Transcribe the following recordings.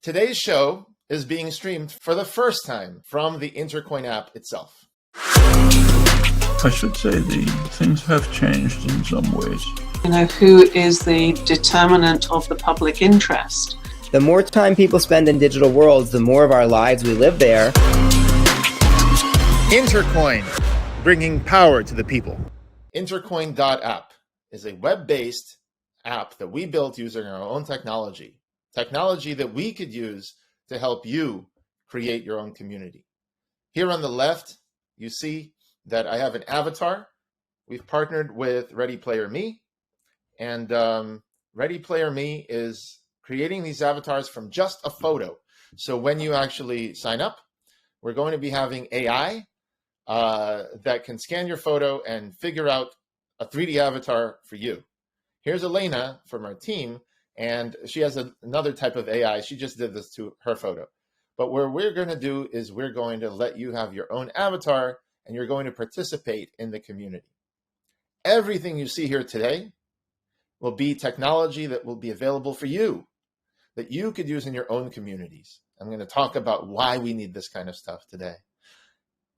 Today's show is being streamed for the first time from the Intercoin app itself. I should say the things have changed in some ways. Who is the determinant of the public interest? The more time people spend in digital worlds, the more of our lives we live there. Intercoin, bringing power to the people. Intercoin.app is a web-based app that we built using our own technology that we could use to help you create your own community. Here on the left, you see that I have an avatar. We've partnered with Ready Player Me, and Ready Player Me is creating these avatars from just a photo. So when you actually sign up, we're going to be having AI that can scan your photo and figure out a 3D avatar for you. Here's Elena from our team, and she has another type of AI. She just did this to her photo. But what we're going to do is we're going to let you have your own avatar, and you're going to participate in the community. Everything you see here today will be technology that will be available for you, that you could use in your own communities. I'm going to talk about why we need this kind of stuff today.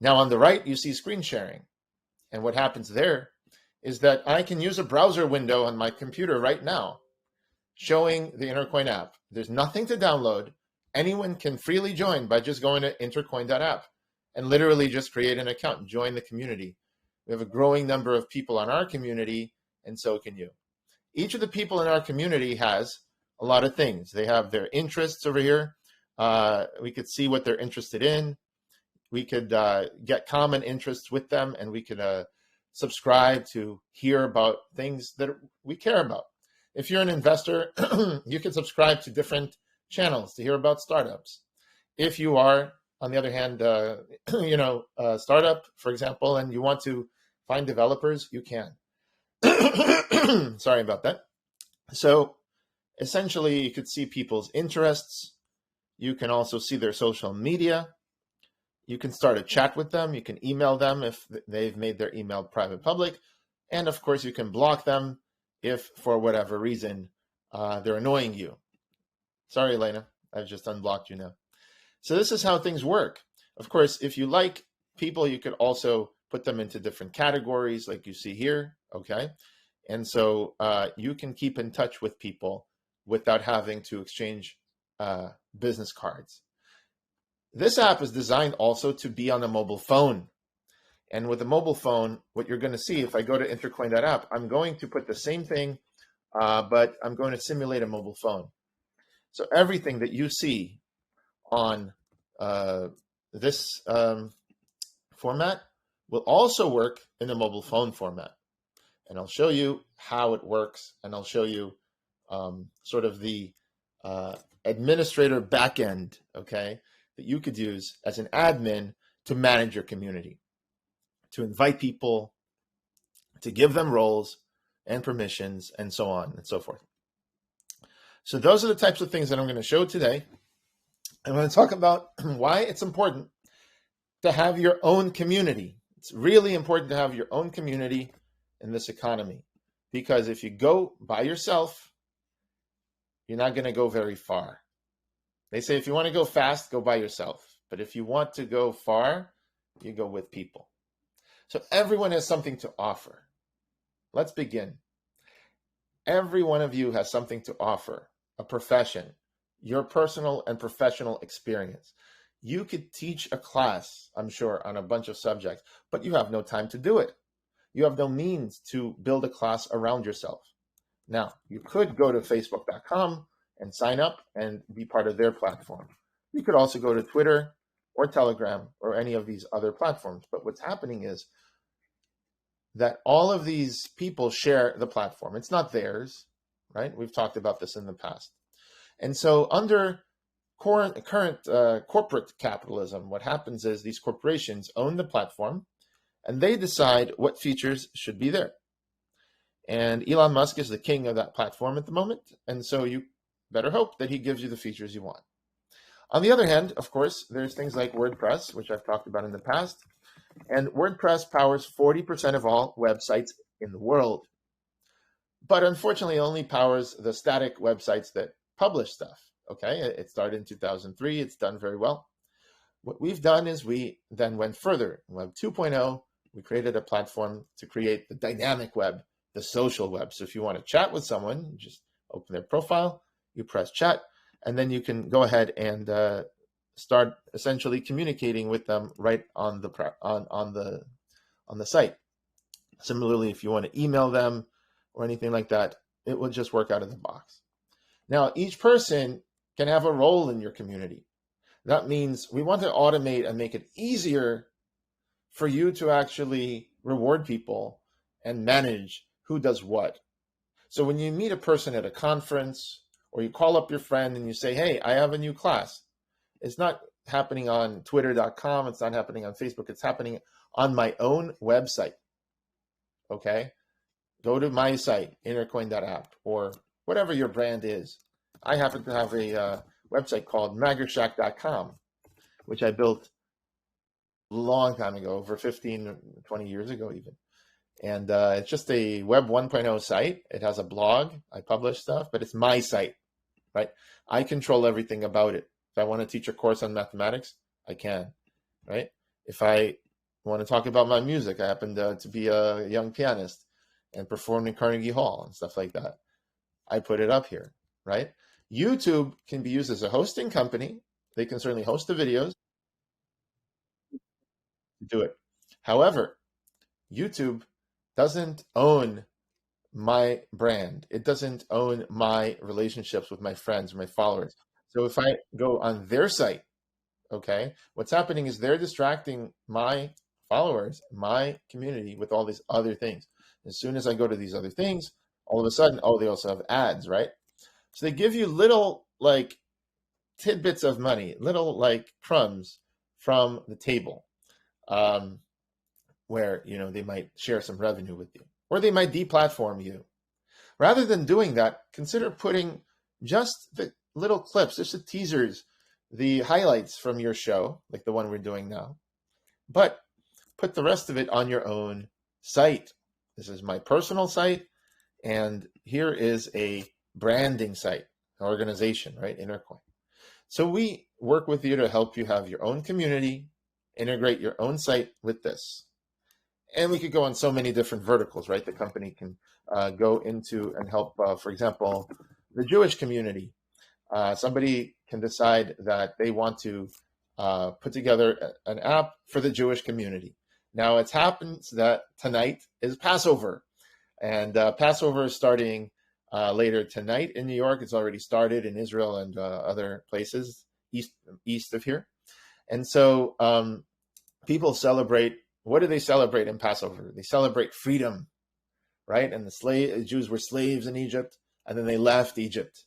Now on the right, you see screen sharing. And what happens there is that I can use a browser window on my computer right now, showing the Intercoin app. There's nothing to download. Anyone can freely join by just going to intercoin.app and literally just create an account and join the community. We have a growing number of people on our community, and so can you. Each of the people in our community has a lot of things. They have their interests over here. We could see what they're interested in. We could get common interests with them, and we could subscribe to hear about things that we care about. If you're an investor, you can subscribe to different channels to hear about startups. If you are, on the other hand, a startup, for example, and you want to find developers, you can. Sorry about that. So essentially, you could see people's interests. You can also see their social media. You can start a chat with them. You can email them if they've made their email private public. And of course, you can block them if for whatever reason they're annoying you. Sorry, Elena, I've just unblocked you now. So this is how things work. Of course, if you like people, you could also put them into different categories like you see here, okay? And so you can keep in touch with people without having to exchange business cards. This app is designed also to be on a mobile phone. And with a mobile phone, what you're going to see, if I go to intercoin.app, I'm going to put the same thing, but I'm going to simulate a mobile phone. So everything that you see on this format will also work in a mobile phone format. And I'll show you how it works, and I'll show you sort of the administrator backend, okay, that you could use as an admin to manage your community, to invite people, to give them roles and permissions, and so on and so forth. So those are the types of things that I'm going to show today. I'm going to talk about why it's important to have your own community. It's really important to have your own community in this economy, because if you go by yourself, you're not going to go very far. They say if you want to go fast, go by yourself. But if you want to go far, you go with people. So everyone has something to offer. Let's begin. Every one of you has something to offer, a profession, your personal and professional experience. You could teach a class, I'm sure, on a bunch of subjects, but you have no time to do it. You have no means to build a class around yourself. Now, you could go to facebook.com and sign up and be part of their platform. You could also go to Twitter or Telegram or any of these other platforms. But what's happening is that all of these people share the platform. It's not theirs, right? We've talked about this in the past. And so under current corporate capitalism, what happens is these corporations own the platform and they decide what features should be there. And Elon Musk is the king of that platform at the moment. And so you better hope that he gives you the features you want. On the other hand, of course, there's things like WordPress, which I've talked about in the past. And WordPress powers 40% of all websites in the world. But unfortunately, it only powers the static websites that publish stuff. Okay, it started in 2003. It's done very well. What we've done is we then went further. Web 2.0, we created a platform to create the dynamic web, the social web. So if you want to chat with someone, you just open their profile, you press chat, and then you can go ahead and start essentially communicating with them right on the site. Similarly, if you want to email them or anything like that, it will just work out of the box. Now, each person can have a role in your community. That means we want to automate and make it easier for you to actually reward people and manage who does what. So when you meet a person at a conference or you call up your friend and you say, hey, I have a new class, it's not happening on twitter.com, it's not happening on Facebook, it's happening on my own website. Okay? Go to my site, intercoin.app, or whatever your brand is. I happen to have a website called magershack.com, which I built a long time ago, over 15, 20 years ago even. And it's just a Web 1.0 site. It has a blog. I publish stuff, but it's my site, right? I control everything about it. If I want to teach a course on mathematics, I can, right? If I want to talk about my music, I happen to be a young pianist and perform in Carnegie Hall and stuff like that. I put it up here, right? YouTube can be used as a hosting company. They can certainly host the videos, do it. However, YouTube doesn't own my brand. It doesn't own my relationships with my friends or my followers. So if I go on their site, okay, what's happening is they're distracting my followers, my community with all these other things. As soon as I go to these other things, all of a sudden, oh, they also have ads, right? So they give you little like tidbits of money, little like crumbs from the table, where, you know, they might share some revenue with you, or they might deplatform you. Rather than doing that, consider putting just the little clips, just the teasers, the highlights from your show, like the one we're doing now, but put the rest of it on your own site. This is my personal site, and here is a branding site, an organization, right? Intercoin. So we work with you to help you have your own community, integrate your own site with this. And we could go on so many different verticals, right? The company can go into and help, for example, the Jewish community. Somebody can decide that they want to put together an app for the Jewish community. Now, it happens that tonight is Passover, and Passover is starting later tonight in New York. It's already started in Israel and other places east of here. And so people celebrate. What do they celebrate in Passover? They celebrate freedom, right? And the Jews were slaves in Egypt, and then they left Egypt.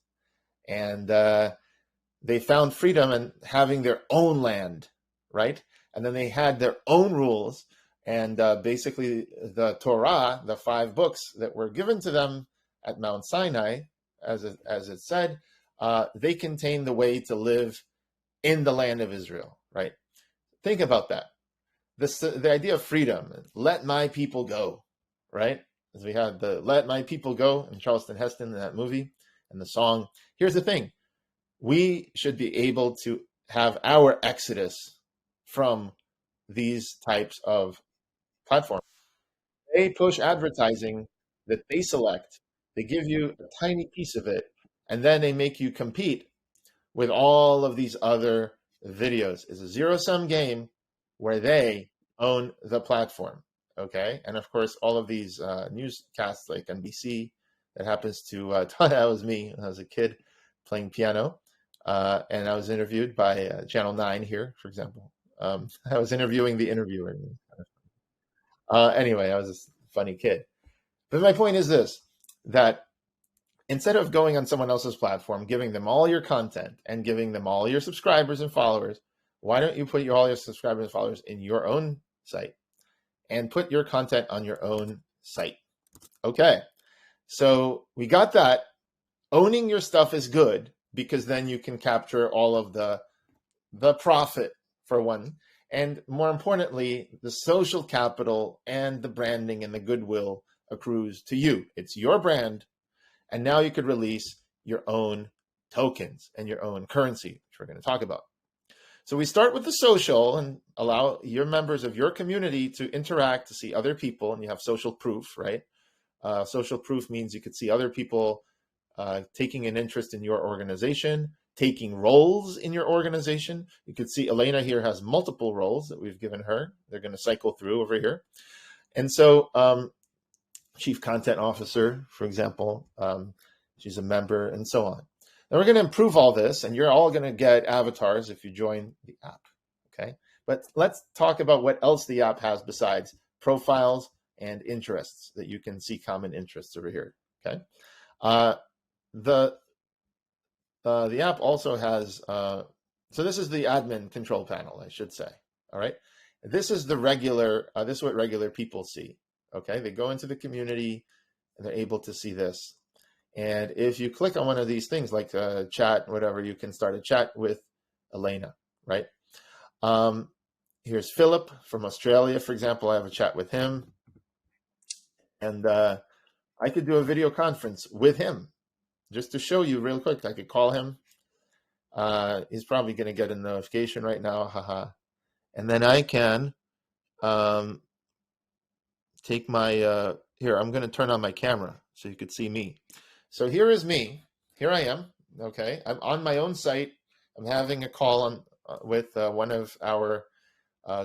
And they found freedom in having their own land, right? And then they had their own rules. And basically the Torah, the 5 books that were given to them at Mount Sinai, as it said, they contain the way to live in the land of Israel, right? Think about that. The idea of freedom, let my people go, right? As we had the Let My People Go in Charleston Heston in that movie and the song. Here's the thing. We should be able to have our exodus from these types of platforms. They push advertising that they select. They give you a tiny piece of it, and then they make you compete with all of these other videos. It's a zero-sum game where they own the platform, okay? And of course, all of these newscasts like NBC, that happens to, that was me when I was a kid playing piano, and I was interviewed by Channel 9 here, for example. I was interviewing the interviewer. Anyway, I was a funny kid. But my point is this, that instead of going on someone else's platform, giving them all your content and giving them all your subscribers and followers, why don't you put all your subscribers and followers in your own site and put your content on your own site? Okay, so we got that. Owning your stuff is good because then you can capture all of the profit, for one, and more importantly, the social capital and the branding and the goodwill accrues to you. It's your brand, and now you could release your own tokens and your own currency, which we're going to talk about. So we start with the social and allow your members of your community to interact, to see other people, and you have social proof, right? Social proof means you could see other people taking an interest in your organization, taking roles in your organization. You could see Elena here has multiple roles that we've given her. They're going to cycle through over here. And so Chief Content Officer, for example, she's a member, and so on. Now we're going to improve all this, and you're all going to get avatars if you join the app, okay? But let's talk about what else the app has besides profiles and interests, that you can see common interests over here, okay? The app also has, so this is the admin control panel, I should say, all right? This is the regular, this is what regular people see, okay? They go into the community and they're able to see this. And if you click on one of these things like chat, whatever, you can start a chat with Elena, right? Here's Philip from Australia, for example. I have a chat with him. And I could do a video conference with him just to show you real quick. I could call him. He's probably going to get a notification right now. Haha. And then I can take my, here, I'm going to turn on my camera so you could see me. So here is me. Here I am. Okay. I'm on my own site. I'm having a call on with one of our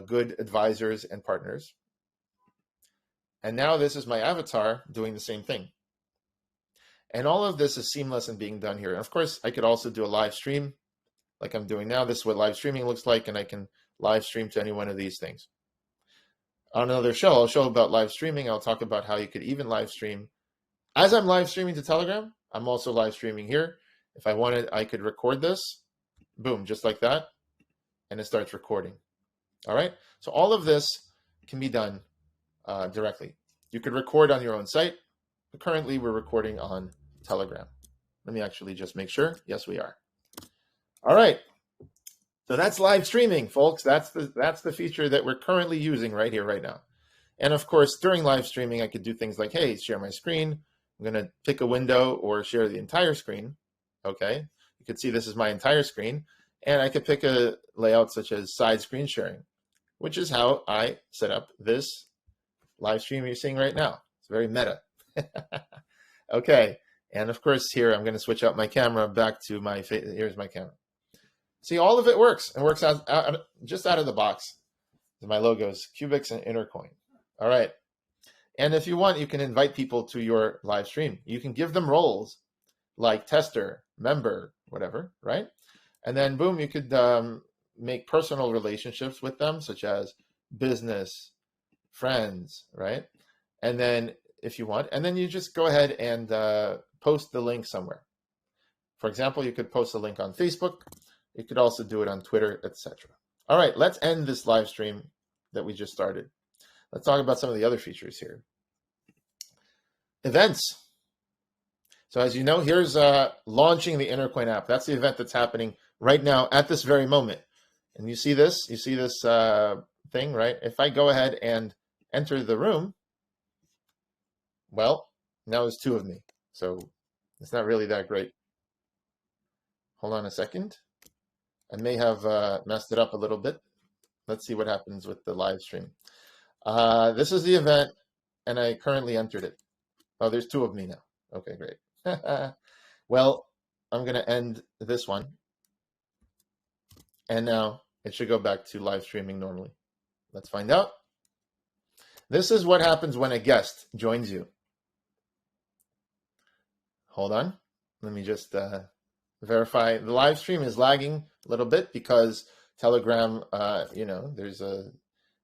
good advisors and partners. And now this is my avatar doing the same thing. And all of this is seamless and being done here. And of course, I could also do a live stream like I'm doing now. This is what live streaming looks like, and I can live stream to any one of these things. On another show, I'll show about live streaming. I'll talk about how you could even live stream. As I'm live streaming to Telegram, I'm also live streaming here. If I wanted, I could record this. Boom, just like that. And it starts recording. All right? So all of this can be done directly. You could record on your own site. But currently, we're recording on Telegram. Let me actually just make sure. Yes, we are. All right. So that's live streaming, folks. That's the feature that we're currently using right here, right now. And of course, during live streaming, I could do things like, hey, share my screen. I'm going to pick a window or share the entire screen. Okay. You can see this is my entire screen. And I could pick a layout such as side screen sharing, which is how I set up this live stream you're seeing right now. It's very meta. Okay. And of course, here I'm going to switch out my camera back to my face. Here's my camera. See, all of it works. It works just out of the box. My logos, qbix and Intercoin. All right. And if you want, you can invite people to your live stream. You can give them roles like tester, member, whatever, right? And then boom, you could make personal relationships with them, such as business, friends, right? And then if you want, and then you just go ahead and post the link somewhere. For example, you could post a link on Facebook. You could also do it on Twitter, etc. All right, let's end this live stream that we just started. Let's talk about some of the other features here. Events. So as you know, here's launching the Intercoin app. That's the event that's happening right now at this very moment. And you see this thing, right? If I go ahead and enter the room, well, now there's two of me. So it's not really that great. Hold on a second. I may have messed it up a little bit. Let's see what happens with the live stream. This is the event, and I currently entered it. Oh, there's two of me now. Okay, great. Well, I'm going to end this one. And now it should go back to live streaming normally. Let's find out. This is what happens when a guest joins you. Hold on. Let me just verify. The live stream is lagging a little bit because Telegram, there's a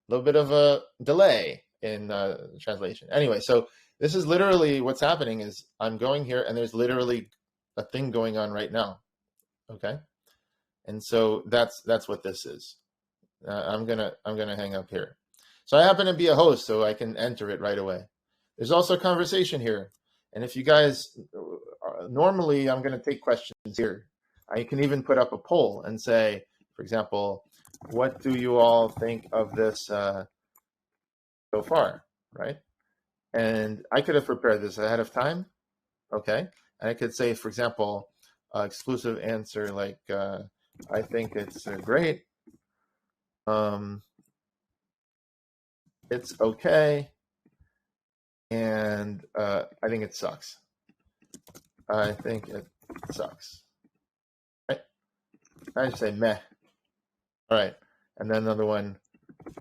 little bit of a delay in translation. Anyway, so this is literally what's happening is I'm going here and there's literally a thing going on right now. Okay. And so that's what this is. I'm gonna hang up here. So I happen to be a host, so I can enter it right away. There's also conversation here. And if you guys, normally I'm going to take questions here. I can even put up a poll and say, for example, what do you all think of this so far, right? And I could have prepared this ahead of time, okay? And I could say, for example, exclusive answer like, I think it's great. It's okay. And I think it sucks. I think it sucks. Right? I just say meh. All right. And then another one,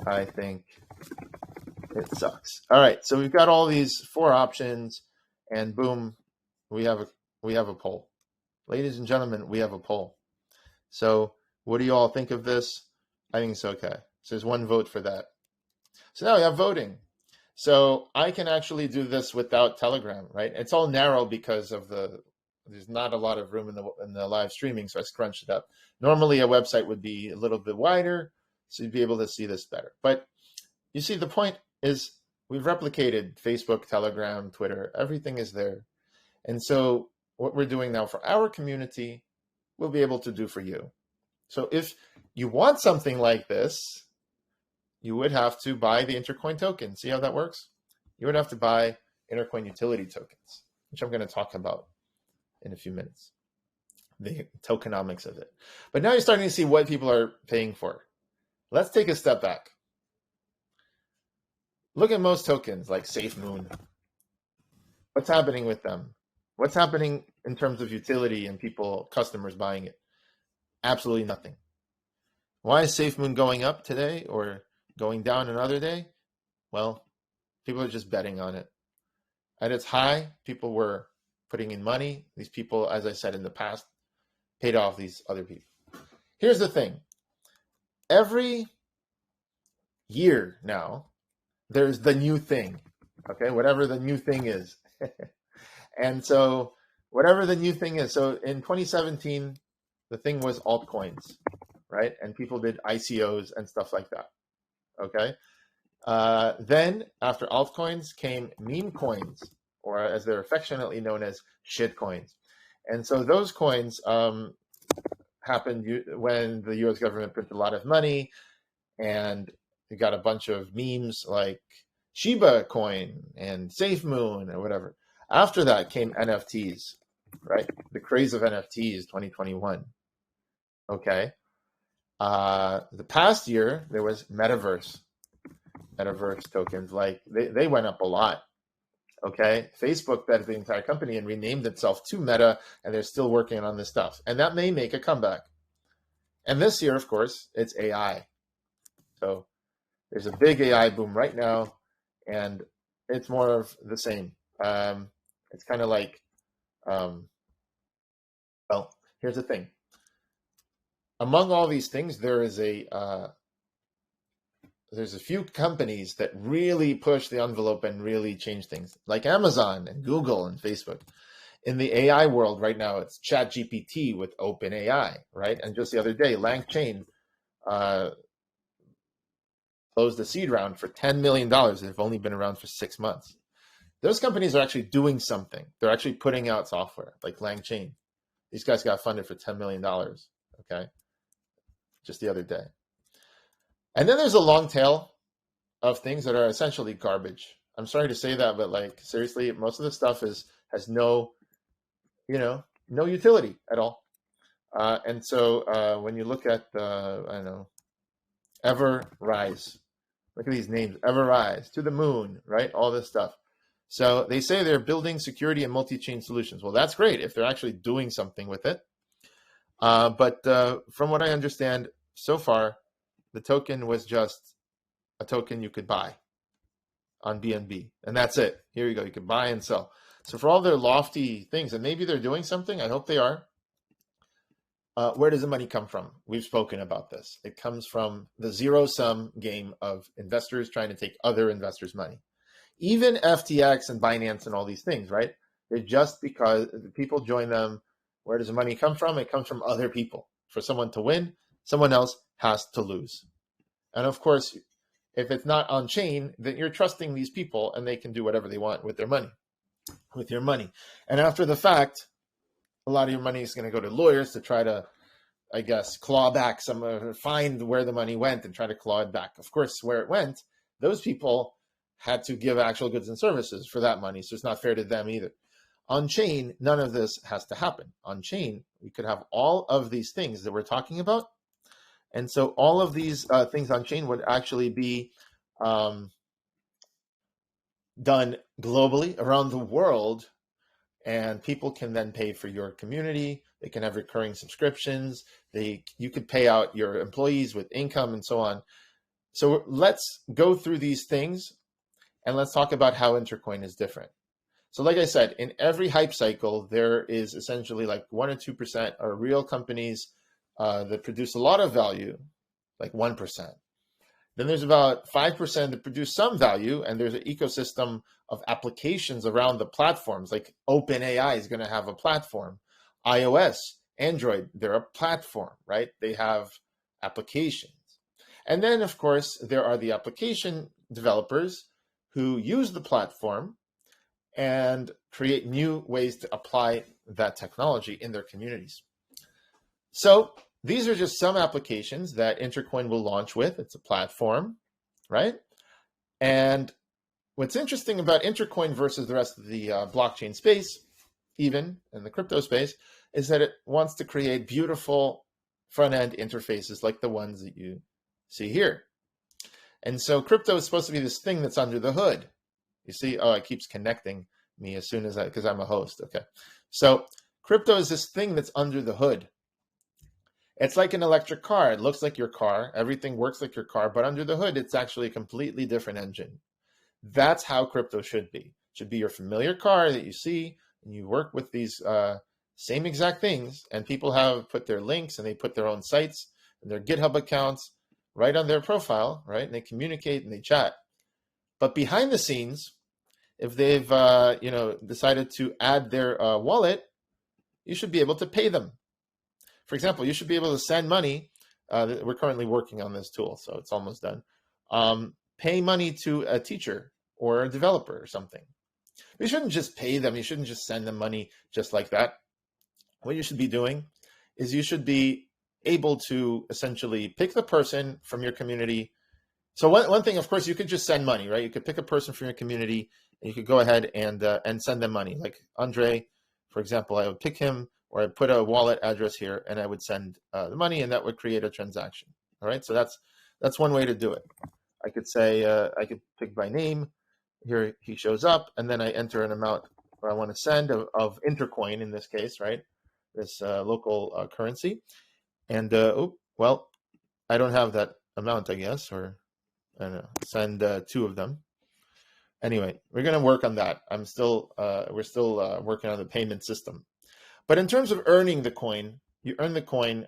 I think it sucks. All right. So we've got all these 4 options, and boom, we have a poll. Ladies and gentlemen, we have a poll. So what do you all think of this? I think it's okay. So there's 1 vote for that. So now we have voting. So I can actually do this without Telegram, right? It's all narrow because of there's not a lot of room in the live streaming, so I scrunched it up. Normally a website would be a little bit wider, so you'd be able to see this better. But you see, the point is we've replicated Facebook, Telegram, Twitter, everything is there. And so what we're doing now for our community, we'll be able to do for you. So if you want something like this, you would have to buy the Intercoin token. See how that works? You would have to buy Intercoin utility tokens, which I'm going to talk about in a few minutes, the tokenomics of it. But now you're starting to see what people are paying for. Let's take a step back. Look at most tokens like SafeMoon. What's happening with them? What's happening in terms of utility and people, customers buying it? Absolutely nothing. Why is SafeMoon going up today or going down another day? Well, people are just betting on it. At its high, people were putting in money. These people, as I said in the past, paid off these other people. Here's the thing. Every year now, there's the new thing, okay? Whatever the new thing is. And so whatever the new thing is, so in 2017, the thing was altcoins, right? And people did ICOs and stuff like that, okay? Then after altcoins came meme coins, or as they're affectionately known as shit coins. And so those coins happened when the US government printed a lot of money, and you got a bunch of memes like Shiba coin and SafeMoon or whatever. After that came NFTs, right? The craze of NFTs, 2021. Okay. The past year, there was metaverse tokens. Like they went up a lot. Okay. Facebook bet the entire company and renamed itself to Meta, and they're still working on this stuff. And that may make a comeback. And this year, of course, it's AI. So there's a big AI boom right now, and it's more of the same. It's kind of like, well, here's the thing. Among all these things, there's a few companies that really push the envelope and really change things, like Amazon and Google and Facebook. In the AI world right now, it's ChatGPT with OpenAI, right? And just the other day, LangChain closed the seed round for $10 million. They've only been around for 6 months. Those companies are actually doing something. They're actually putting out software, like LangChain. These guys got funded for $10 million, okay? Just the other day. And then there's a long tail of things that are essentially garbage. I'm sorry to say that, but like seriously, most of the stuff has no utility at all. And so when you look at Everrise, look at these names, Everrise, to the moon, right? All this stuff. So they say they're building security and multi-chain solutions. Well, that's great if they're actually doing something with it. But from what I understand so far, the token was just a token you could buy on BNB. And that's it. Here you go. You can buy and sell. So for all their lofty things, and maybe they're doing something, I hope they are, where does the money come from? We've spoken about this. It comes from the zero-sum game of investors trying to take other investors' money. Even FTX and Binance and all these things, right? They're just because people join them. Where does the money come from? It comes from other people. For someone to win, someone else has to lose. And of course, if it's not on chain, then you're trusting these people and they can do whatever they want with their money, with your money. And after the fact, a lot of your money is going to go to lawyers to try to, I guess, claw back find where the money went and try to claw it back. Of course, where it went, those people had to give actual goods and services for that money. So it's not fair to them either. On chain, none of this has to happen. On chain, we could have all of these things that we're talking about. And so all of these things on chain would actually be done globally around the world. And people can then pay for your community. They can have recurring subscriptions. You could pay out your employees with income and so on. So let's go through these things and let's talk about how Intercoin is different. So like I said, in every hype cycle, there is essentially like 1 or 2% are real companies that produce a lot of value, like 1%. Then there's about 5% that produce some value, and there's an ecosystem of applications around the platforms, like OpenAI is going to have a platform. iOS, Android, they're a platform, right? They have applications. And then, of course, there are the application developers who use the platform and create new ways to apply that technology in their communities. So these are just some applications that Intercoin will launch with. It's a platform, right? And what's interesting about Intercoin versus the rest of the blockchain space, even in the crypto space, is that it wants to create beautiful front-end interfaces like the ones that you see here. And so crypto is supposed to be this thing that's under the hood. You see, oh, it keeps connecting me as soon as because I'm a host. Okay. So crypto is this thing that's under the hood. It's like an electric car. It looks like your car. Everything works like your car, but under the hood, it's actually a completely different engine. That's how crypto should be. It should be your familiar car that you see, and you work with these same exact things, and people have put their links and they put their own sites and their GitHub accounts right on their profile, right? And they communicate and they chat. But behind the scenes, if they've decided to add their wallet, you should be able to pay them. For example, you should be able to send money. We're currently working on this tool, so it's almost done. Pay money to a teacher or a developer or something. You shouldn't just pay them. You shouldn't just send them money just like that. What you should be doing is you should be able to essentially pick the person from your community. So one thing, of course, you could just send money, right? You could pick a person from your community and you could go ahead and send them money. Like Andre, for example, I would pick him, or I put a wallet address here and I would send the money, and that would create a transaction. All right, so that's one way to do it. I could say, I could pick by name. Here he shows up, and then I enter an amount where I want to send of Intercoin in this case, right? This local currency. And, well, I don't have that amount, I guess, or I don't know, send 2 of them. Anyway, we're going to work on that. We're still working on the payment system. But in terms of earning the coin, you earn the coin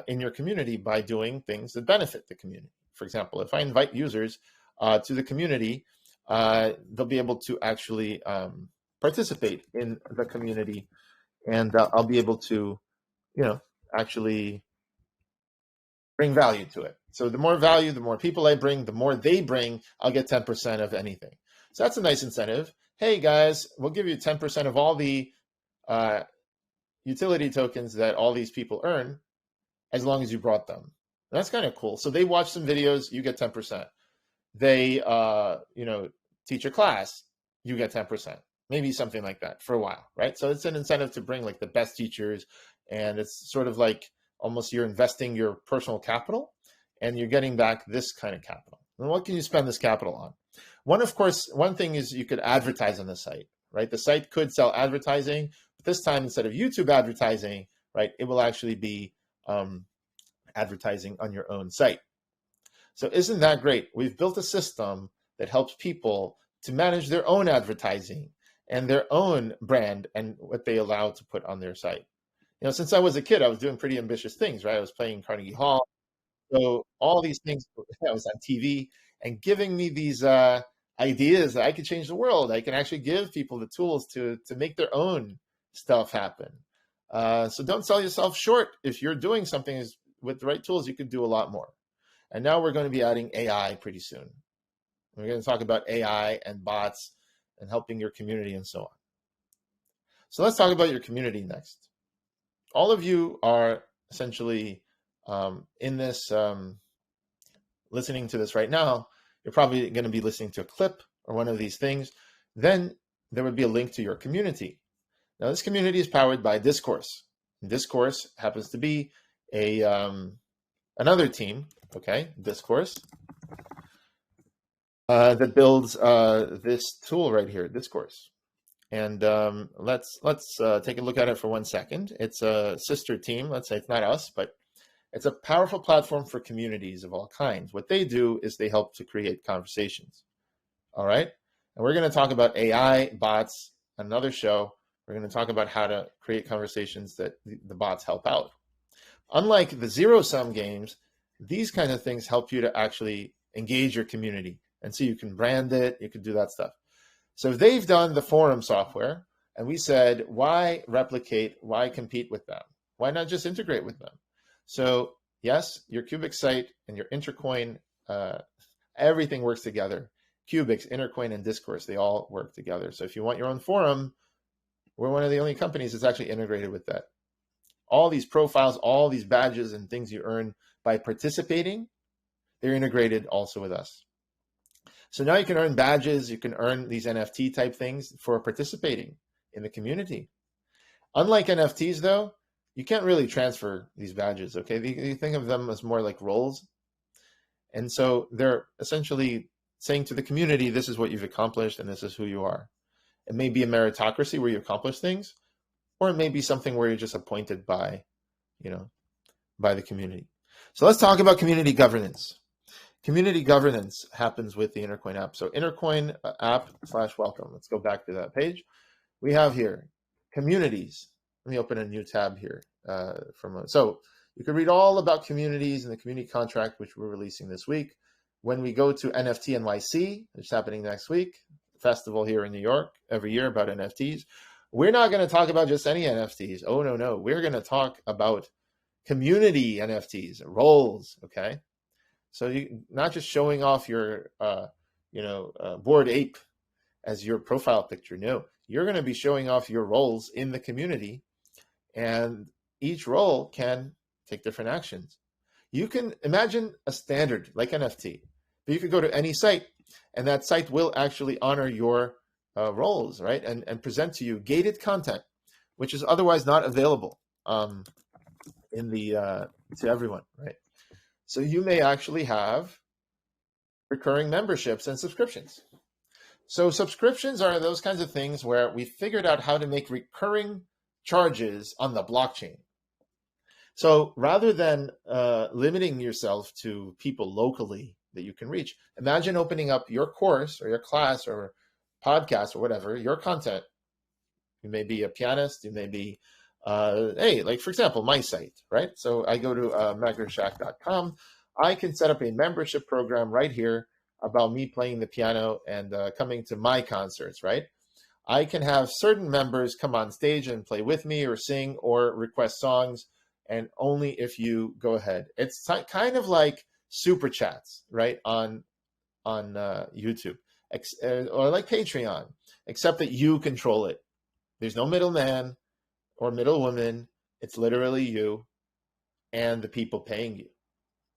in your community by doing things that benefit the community. For example, if I invite users to the community, they'll be able to actually participate in the community, and I'll be able to, actually bring value to it. So the more value, the more people I bring, the more they bring, I'll get 10% of anything. So that's a nice incentive. Hey guys, we'll give you 10% of all the utility tokens that all these people earn, as long as you brought them. That's kind of cool. So they watch some videos, you get 10%. They, teach a class, you get 10%. Maybe something like that for a while, right? So it's an incentive to bring like the best teachers, and it's sort of like almost you're investing your personal capital and you're getting back this kind of capital. And what can you spend this capital on? One thing is you could advertise on the site, right? The site could sell advertising, but this time instead of YouTube advertising, right, it will actually be advertising on your own site. So isn't that great? We've built a system that helps people to manage their own advertising and their own brand and what they allow to put on their site. Since I was a kid, I was doing pretty ambitious things, right? I was playing Carnegie Hall. So all these things, I was on TV and giving me these ideas that I could change the world. I can actually give people the tools to make their own stuff happen. So don't sell yourself short. If you're doing something with the right tools, you could do a lot more. And now we're going to be adding AI pretty soon. We're going to talk about AI and bots and helping your community and so on. So let's talk about your community next. All of you are essentially in this, listening to this right now. You're probably going to be listening to a clip or one of these things. Then there would be a link to your community. Now, this community is powered by Discourse. Discourse happens to be a another team, okay, Discourse, that builds this tool right here, Discourse. And let's take a look at it for 1 second. It's a sister team. Let's say it's not us, but it's a powerful platform for communities of all kinds. What they do is they help to create conversations. All right. And we're going to talk about AI, bots, another show. We're going to talk about how to create conversations that the bots help out. Unlike the zero-sum games, these kind of things help you to actually engage your community. And so you can brand it, you can do that stuff. So they've done the forum software, and we said, why replicate, why compete with them? Why not just integrate with them? So yes, your qbix site and your Intercoin, everything works together. qbix, Intercoin, and Discourse, they all work together. So if you want your own forum, we're one of the only companies that's actually integrated with that. All these profiles, all these badges and things you earn by participating, they're integrated also with us. So now you can earn badges, you can earn these NFT type things for participating in the community. Unlike NFTs though, you can't really transfer these badges, okay? You think of them as more like roles. And so they're essentially saying to the community, this is what you've accomplished and this is who you are. It may be a meritocracy where you accomplish things, or it may be something where you're just appointed by, by the community. So let's talk about community governance. Community governance happens with the Intercoin app. So Intercoin app/welcome. Let's go back to that page. We have here communities. Let me open a new tab here. So you can read all about communities and the community contract, which we're releasing this week. When we go to NFT NYC, which is happening next week, festival here in New York every year about NFTs, we're not going to talk about just any NFTs. Oh, no. We're going to talk about community NFTs, roles, okay? So you not just showing off your, Bored Ape as your profile picture. No, you're going to be showing off your roles in the community, and each role can take different actions. You can imagine a standard like NFT, but you could go to any site, and that site will actually honor your roles, right? And present to you gated content, which is otherwise not available to everyone, right? So you may actually have recurring memberships and subscriptions. So subscriptions are those kinds of things where we figured out how to make recurring charges on the blockchain. So rather than limiting yourself to people locally that you can reach, imagine opening up your course or your class or podcast or whatever, your content. You may be a pianist, you may be like for example, my site, right? So I go to magershack.com. I can set up a membership program right here about me playing the piano and coming to my concerts, right? I can have certain members come on stage and play with me or sing or request songs, and only if you go ahead. It's kind of like super chats, right, on YouTube, or like Patreon, except that you control it. There's no middleman or middlewoman. It's literally you and the people paying you.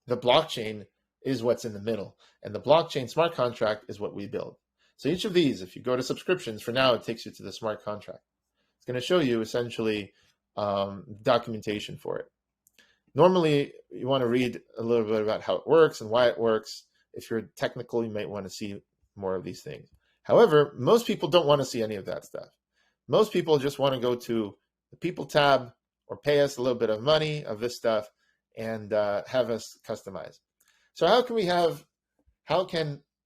The blockchain is what's in the middle, and the blockchain smart contract is what we build. So each of these, if you go to subscriptions, for now it takes you to the smart contract. It's going to show you essentially documentation for it. Normally, you want to read a little bit about how it works and why it works. If you're technical, you might want to see more of these things. However, most people don't want to see any of that stuff. Most people just want to go to the People tab or pay us a little bit of money of this stuff and have us customize. So how can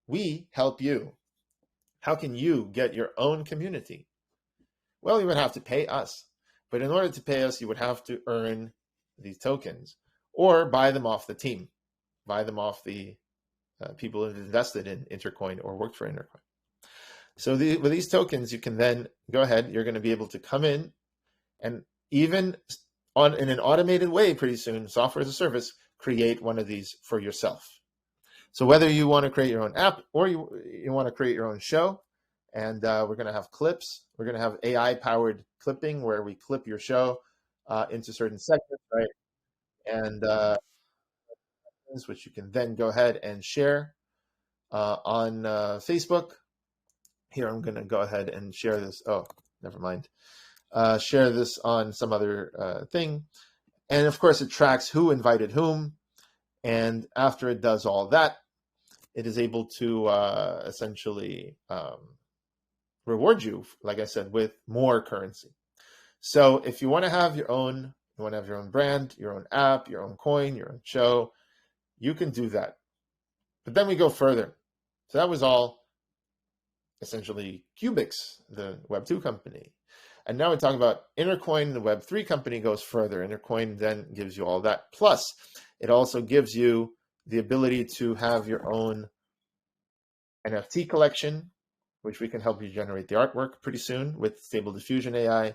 we help you? How can you get your own community? Well, you would have to pay us. But in order to pay us, you would have to earn these tokens or buy them off the team, buy them off the people who have invested in Intercoin or worked for Intercoin. So with these tokens, you can then go ahead. You're going to be able to come in and even in an automated way pretty soon, software as a service, create one of these for yourself. So whether you want to create your own app or you want to create your own show, and we're going to have clips. We're going to have AI-powered clipping where we clip your show into certain segments, right? And which you can then go ahead and share on Facebook. Here, I'm going to go ahead and share this. Oh, never mind. share this on some other thing. And of course, it tracks who invited whom. And after it does all that, it is able to essentially reward you, like I said, with more currency. So if you want to have your own, you want to have your own brand, your own app, your own coin, your own show, you can do that. But then we go further. So that was all essentially qbix, the Web2 company. And now we talk about Intercoin, the Web3 company goes further. Intercoin then gives you all that. Plus, it also gives you the ability to have your own NFT collection, which we can help you generate the artwork pretty soon with Stable Diffusion AI.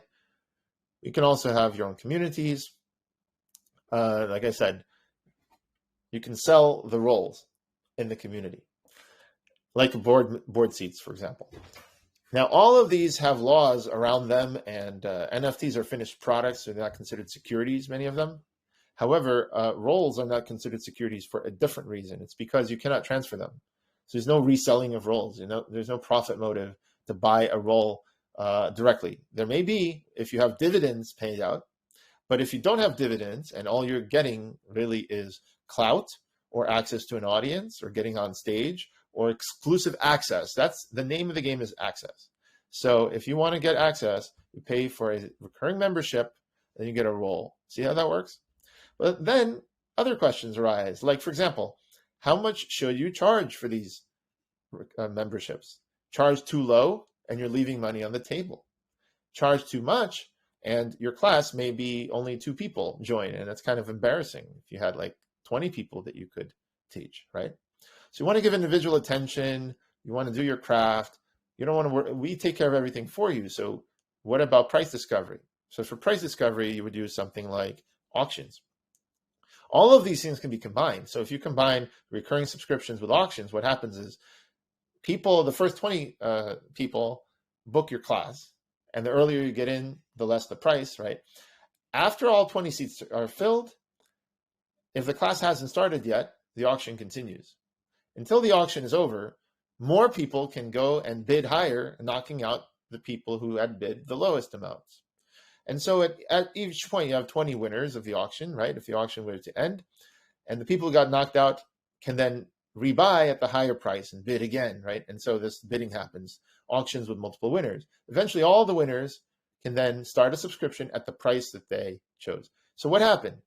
You can also have your own communities. Like I said, you can sell the roles in the community, like board seats, for example. Now, all of these have laws around them, and NFTs are finished products, so they're not considered securities, many of them. However, roles are not considered securities for a different reason. It's because you cannot transfer them. So there's no reselling of roles. There's no profit motive to buy a role directly. There may be if you have dividends paid out, but if you don't have dividends and all you're getting really is clout or access to an audience or getting on stage or exclusive access, that's the name of the game, is access. So if you want to get access, you pay for a recurring membership, then you get a role. See how that works? But then other questions arise, like, for example, how much should you charge for these memberships? Charge too low and you're leaving money on the table. Charge too much and your class may be only 2 people join, and that's kind of embarrassing if you had like 20 people that you could teach, right? So you want to give individual attention, you want to do your craft, you don't want to work, we take care of everything for you. So what about price discovery? So for price discovery, you would use something like auctions. All of these things can be combined. So if you combine recurring subscriptions with auctions, what happens is people, the first 20 people book your class, and the earlier you get in, the less the price, right? After all 20 seats are filled, if the class hasn't started yet, the auction continues. Until the auction is over, more people can go and bid higher, knocking out the people who had bid the lowest amounts. And so at each point, you have 20 winners of the auction, right? If the auction were to end, and the people who got knocked out can then rebuy at the higher price and bid again, right? And so this bidding happens, auctions with multiple winners. Eventually, all the winners can then start a subscription at the price that they chose. So what happened?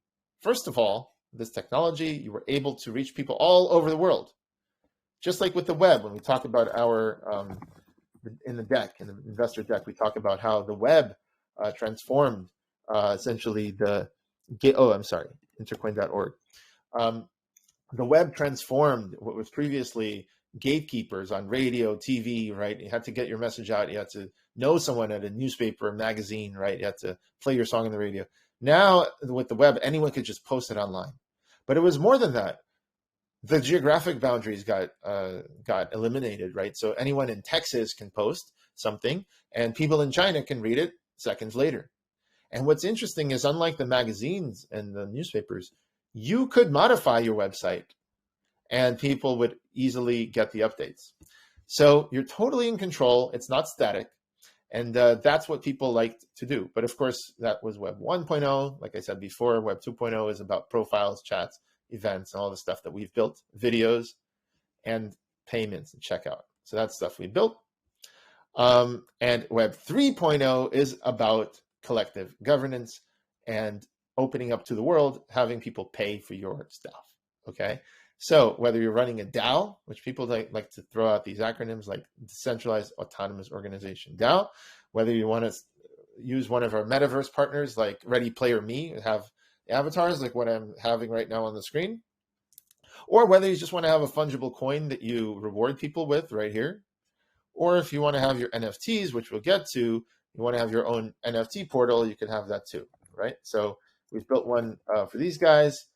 First of all, this technology, you were able to reach people all over the world. Just like with the web, when we talk about our, in the deck, in the investor deck, we talk about how the web transformed essentially intercoin.org. The web transformed what was previously gatekeepers on radio, TV, right? You had to get your message out. You had to know someone at a newspaper, a magazine, right? You had to play your song on the radio. Now with the web, anyone could just post it online. But it was more than that. The geographic boundaries got eliminated, right? So anyone in Texas can post something, and people in China can read it seconds later. And what's interesting is, unlike the magazines and the newspapers, you could modify your website and people would easily get the updates. So you're totally in control. It's not static. And that's what people liked to do. But of course, that was Web 1.0. Like I said before, Web 2.0 is about profiles, chats, events, and all the stuff that we've built, videos, and payments and checkout. So that's stuff we built. And Web 3.0 is about collective governance and opening up to the world, having people pay for your stuff, okay? So whether you're running a DAO, which people like to throw out these acronyms like Decentralized Autonomous Organization, DAO, whether you want to use one of our metaverse partners like Ready Player Me, have avatars like what I'm having right now on the screen, or whether you just want to have a fungible coin that you reward people with right here, or if you want to have your NFTs, which we'll get to, you want to have your own NFT portal, you can have that too, right? So we've built one for these guys.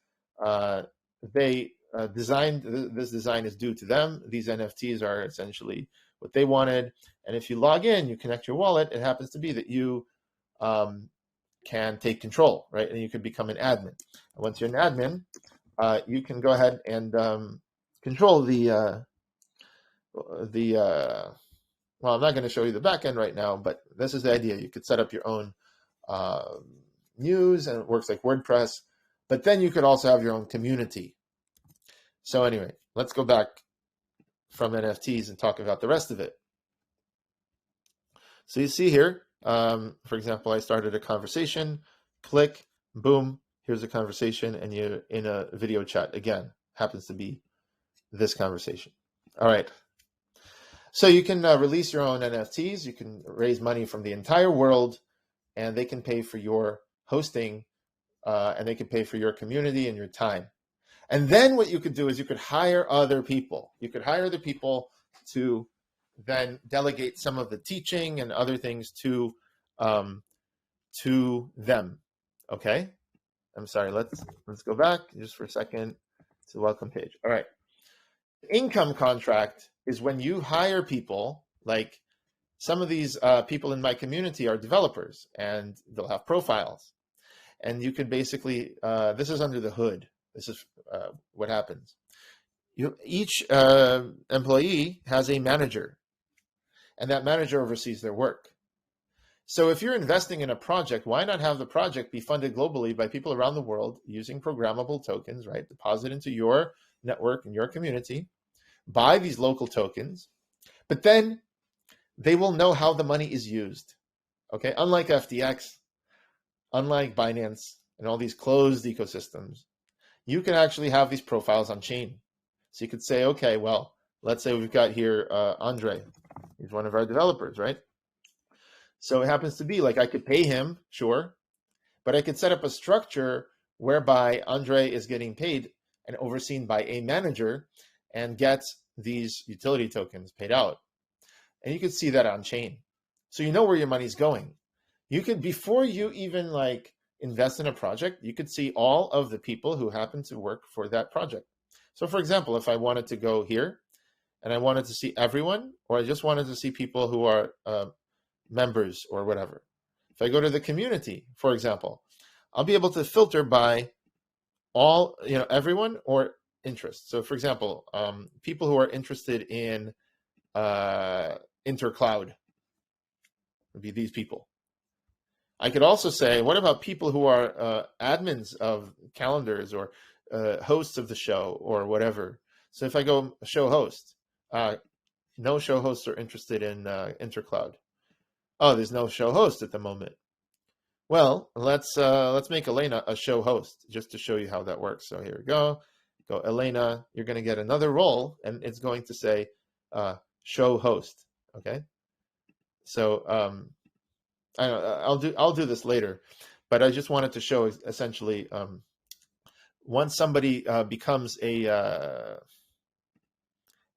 They designed, this design is due to them. These NFTs are essentially what they wanted. And if you log in, you connect your wallet, it happens to be that you can take control, right? And you can become an admin. And once you're an admin, you can go ahead and control well, I'm not going to show you the back end right now, but this is the idea. You could set up your own news, and it works like WordPress. But then you could also have your own community. So anyway, let's go back from NFTs and talk about the rest of it. So you see here, for example, I started a conversation, click, boom, here's a conversation, and you're in a video chat. Again, happens to be this conversation. All right. So you can release your own NFTs. You can raise money from the entire world, and they can pay for your hosting, and they can pay for your community and your time. And then what you could do is you could hire other people. You could hire other people to then delegate some of the teaching and other things to them. Okay? I'm sorry, let's go back just for a second to the welcome page. All right. Income contract is when you hire people, like some of these people in my community are developers, and they'll have profiles. And you could basically, this is under the hood. This is what happens. Each employee has a manager, and that manager oversees their work. So if you're investing in a project, why not have the project be funded globally by people around the world using programmable tokens, right? Deposit into your network and your community, buy these local tokens, but then they will know how the money is used. Okay, unlike FTX, unlike Binance and all these closed ecosystems, you can actually have these profiles on chain. So you could say, okay, well, let's say we've got here Andre. He's one of our developers, right? So it happens to be like I could pay him, sure, but I could set up a structure whereby Andre is getting paid and overseen by a manager and gets these utility tokens paid out. And you could see that on chain. So you know where your money's going. You could, before you even like invest in a project, you could see all of the people who happen to work for that project. So for example, if I wanted to go here and I wanted to see everyone, or I just wanted to see people who are members or whatever. If I go to the community, for example, I'll be able to filter by all, everyone or interest. So for example, people who are interested in Intercloud would be these people. I could also say, what about people who are admins of calendars or hosts of the show or whatever? So if I go show host, no show hosts are interested in Intercloud. Oh, there's no show host at the moment. Well, let's make Elena a show host just to show you how that works. So here we go. Go Elena. You're going to get another role, and it's going to say show host. Okay. So I'll do this later, but I just wanted to show essentially once somebody becomes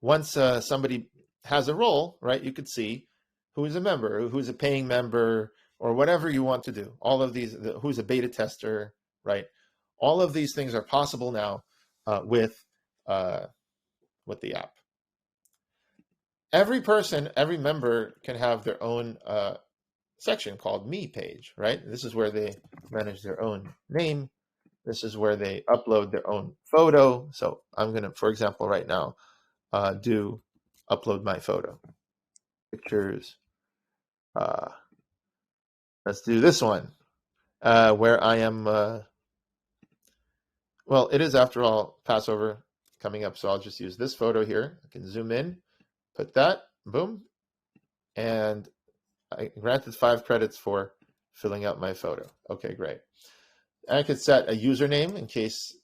once somebody has a role, right? You could see who is a member, who's a paying member, or whatever you want to do. All of these, who's a beta tester, right? All of these things are possible now with the app. Every person, every member can have their own section called Me page, right? This is where they manage their own name. This is where they upload their own photo. So I'm going to, for example, right now, upload my photo. Pictures. Let's do this one where I am, well, it is after all Passover coming up. So I'll just use this photo here. I can zoom in, put that, boom. And I granted 5 credits for filling out my photo. Okay, great. I could set a username in case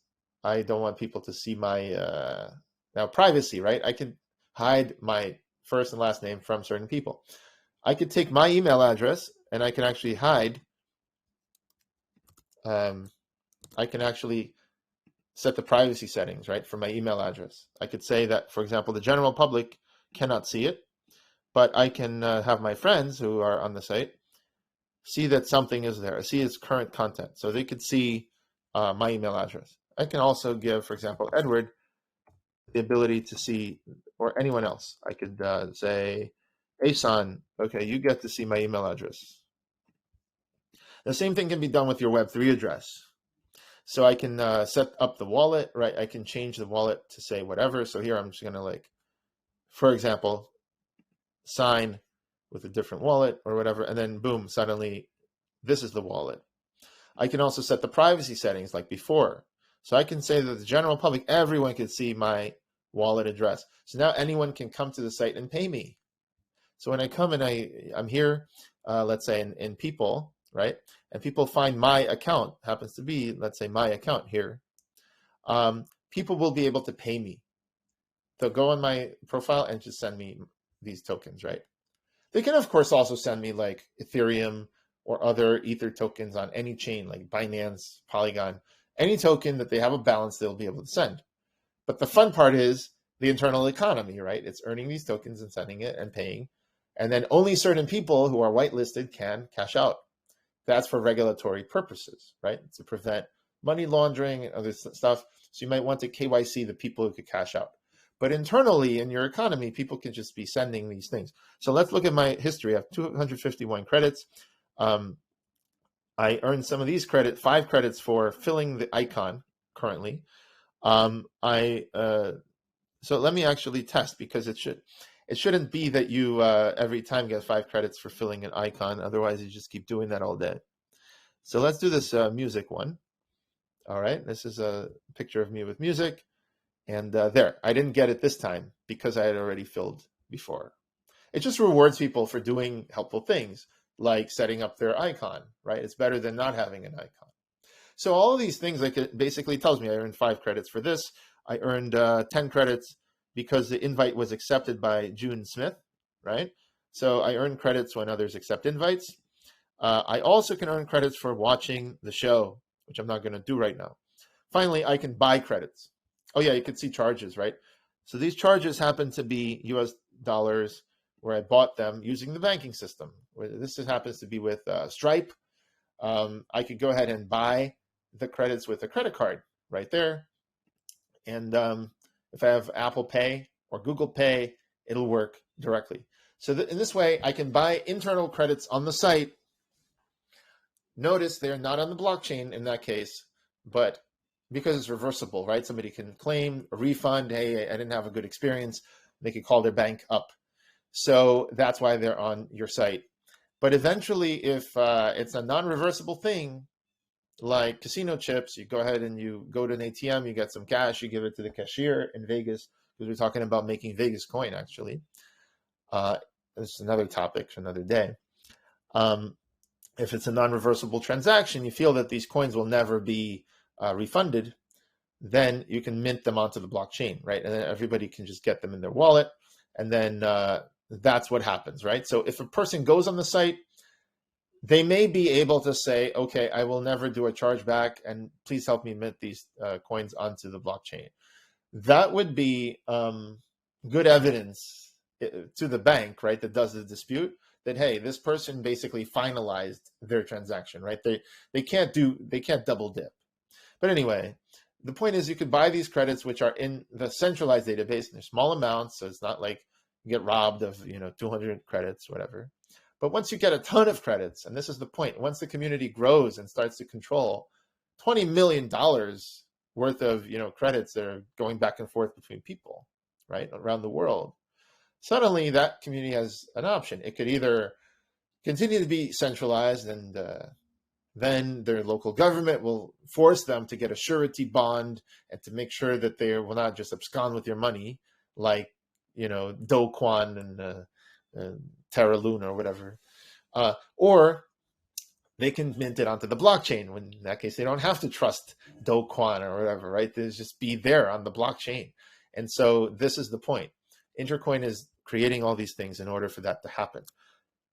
I don't want people to see my, now privacy, right? I can hide my first and last name from certain people. I could take my email address and I can actually hide. I can actually set the privacy settings, right, for my email address. I could say that, for example, the general public cannot see it, but I can have my friends who are on the site see that something is there, see its current content, so they could see my email address. I can also give, for example, Edward the ability to see, or anyone else. I could say, Asan, okay, you get to see my email address. The same thing can be done with your Web3 address. So I can set up the wallet, right? I can change the wallet to say whatever. So here I'm just going to, for example, sign with a different wallet or whatever, and then boom, suddenly This is the wallet. I can also set the privacy settings like before. So I can say that the general public, everyone can see my wallet address. So now anyone can come to the site and pay me. So when I come and I'm here, let's say in people, right? And people find my account, happens to be, let's say my account here. People will be able to pay me. They'll go on my profile and just send me these tokens, right? They can, of course, also send me like Ethereum or other Ether tokens on any chain like Binance, Polygon, any token that they have a balance, they'll be able to send. But the fun part is the internal economy, right? It's earning these tokens and sending it and paying. And then only certain people who are whitelisted can cash out. That's for regulatory purposes, right? To prevent money laundering and other stuff. So you might want to KYC the people who could cash out. But internally in your economy, people can just be sending these things. So let's look at my history. I have 251 credits. I earned some of these 5 credits for filling the icon currently. So let me actually test, because it shouldn't be that you every time get 5 credits for filling an icon. Otherwise, you just keep doing that all day. So let's do this music one. All right, this is a picture of me with music. And there, I didn't get it this time because I had already filled before. It just rewards people for doing helpful things, like setting up their icon, right? It's better than not having an icon. So all of these things, like, it basically tells me I earned 5 credits for this. I earned 10 credits because the invite was accepted by June Smith, right? So I earn credits when others accept invites. I also can earn credits for watching the show, which I'm not going to do right now. Finally, I can buy credits. Oh yeah, you can see charges, right? So these charges happen to be US dollars where I bought them using the banking system. This happens to be with Stripe. I could go ahead and buy the credits with a credit card right there. And if I have Apple Pay or Google Pay, it'll work directly. So in this way, I can buy internal credits on the site. Notice they're not on the blockchain in that case, but because it's reversible, right? Somebody can claim a refund. Hey, I didn't have a good experience. They could call their bank up. So that's why they're on your site. But eventually, if it's a non-reversible thing, like casino chips, you go ahead and you go to an ATM, you get some cash, you give it to the cashier in Vegas, because we're talking about making Vegas coin, actually. This is another topic for another day. If it's a non-reversible transaction, you feel that these coins will never be refunded, then you can mint them onto the blockchain, right? And then everybody can just get them in their wallet. And then that's what happens, right? So if a person goes on the site, they may be able to say, okay, I will never do a chargeback, and please help me mint these coins onto the blockchain. That would be good evidence to the bank, right, that does the dispute, that, hey, this person basically finalized their transaction, right? They can't double dip. But anyway, the point is you could buy these credits, which are in the centralized database, and they're small amounts, so it's not like you get robbed of 200 credits, whatever. But once you get a ton of credits, and this is the point, once the community grows and starts to control $20 million worth of credits that are going back and forth between people, right, around the world, suddenly that community has an option. It could either continue to be centralized, and then their local government will force them to get a surety bond and to make sure that they will not just abscond with your money like, Do Kwon and Terra Luna or whatever. Or they can mint it onto the blockchain. When in that case, they don't have to trust Do Kwon or whatever, right? They just be there on the blockchain. And so this is the point. Intercoin is creating all these things in order for that to happen.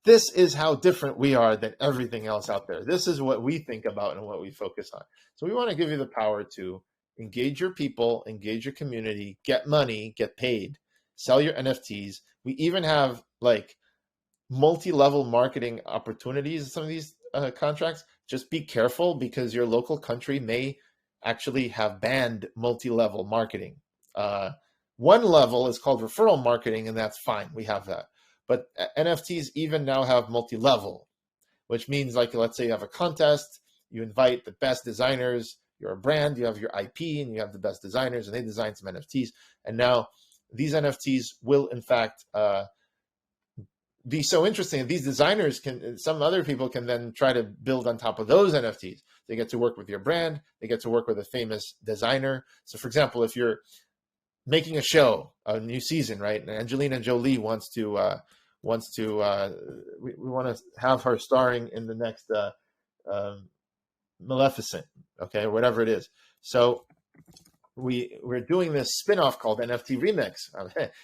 This is how different we are than everything else out there. This is what we think about and what we focus on. So we want to give you the power to engage your people, engage your community, get money, get paid, sell your NFTs. We even have like multi-level marketing opportunities in some of these contracts. Just be careful, because your local country may actually have banned multi-level marketing. One level is called referral marketing, and that's fine. We have that. But NFTs even now have multi-level, which means, like, let's say you have a contest, you invite the best designers, you're a brand, you have your IP, and you have the best designers, and they design some NFTs. And now these NFTs will, in fact, be so interesting that these designers can, some other people can then try to build on top of those NFTs. They get to work with your brand. They get to work with a famous designer. So for example, if you're making a show, a new season, right? And Angelina Jolie wants to, we want to have her starring in the next Maleficent, okay, or whatever it is. So we're doing this spin-off called NFT Remix.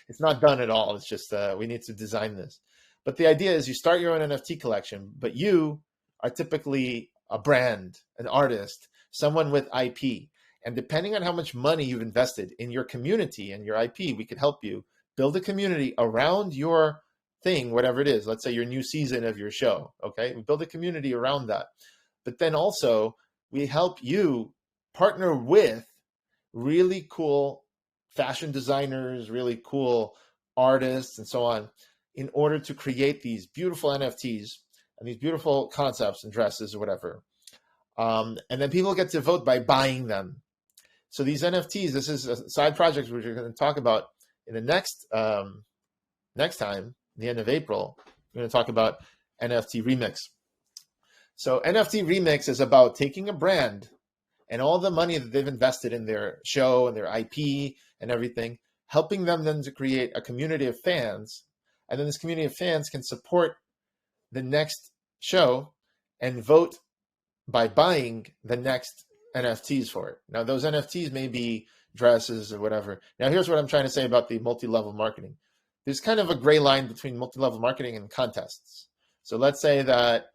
It's not done at all. It's just we need to design this. But the idea is you start your own NFT collection, but you are typically a brand, an artist, someone with IP. And depending on how much money you've invested in your community and your IP, we could help you build a community around your thing, whatever it is. Let's say your new season of your show, okay? We build a community around that. But then also we help you partner with really cool fashion designers, really cool artists, and so on, in order to create these beautiful NFTs and these beautiful concepts and dresses or whatever. And then people get to vote by buying them. So these NFTs, this is a side project which we're going to talk about in the next time, the end of April. We're going to talk about NFT Remix. So NFT Remix is about taking a brand and all the money that they've invested in their show and their IP and everything, helping them then to create a community of fans. And then this community of fans can support the next show and vote by buying the next NFTs for it. Now, those NFTs may be dresses or whatever. Now, here's what I'm trying to say about the multi-level marketing. There's kind of a gray line between multi-level marketing and contests. So let's say that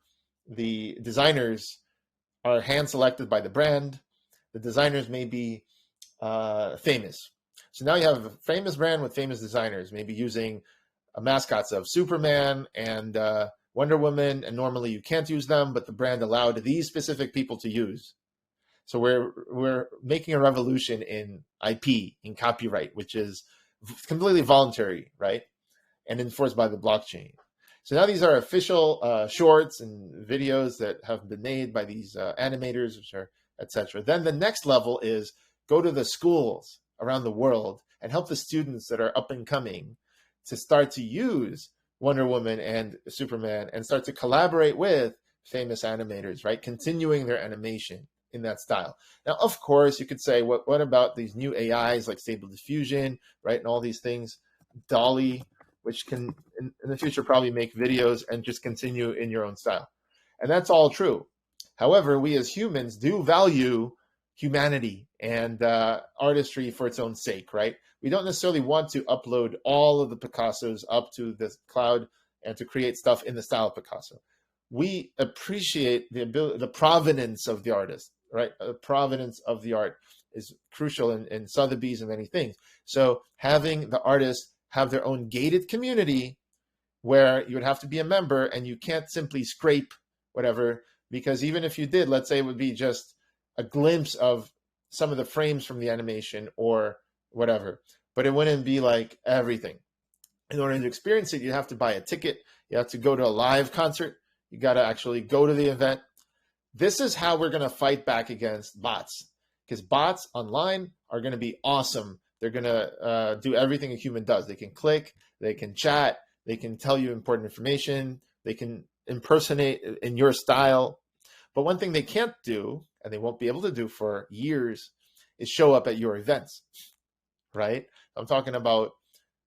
the designers are hand-selected by the brand. The designers may be famous. So now you have a famous brand with famous designers, maybe using mascots of Superman and Wonder Woman, and normally you can't use them, but the brand allowed these specific people to use. So we're making a revolution in IP, in copyright, which is completely voluntary, right? And enforced by the blockchain. So now these are official shorts and videos that have been made by these animators, which are, etc. Then the next level is go to the schools around the world and help the students that are up and coming to start to use Wonder Woman and Superman and start to collaborate with famous animators, right? Continuing their animation in that style. Now, of course, you could say, what about these new AIs like Stable Diffusion, right? And all these things, Dolly, which can in the future probably make videos and just continue in your own style. And that's all true. However, we as humans do value humanity and artistry for its own sake, right? We don't necessarily want to upload all of the Picassos up to the cloud and to create stuff in the style of Picasso. We appreciate the ability, the provenance of the artist, right? The provenance of the art is crucial in Sotheby's and many things. So having the artists have their own gated community where you would have to be a member and you can't simply scrape whatever, because even if you did, let's say it would be just a glimpse of some of the frames from the animation or whatever, but it wouldn't be like everything. In order to experience it, you have to buy a ticket. You have to go to a live concert. You got to actually go to the event. This is how we're going to fight back against bots, because bots online are going to be awesome. They're going to do everything a human does. They can click, they can chat, they can tell you important information, they can impersonate in your style. But one thing they can't do, and they won't be able to do for years, is show up at your events, right? I'm talking about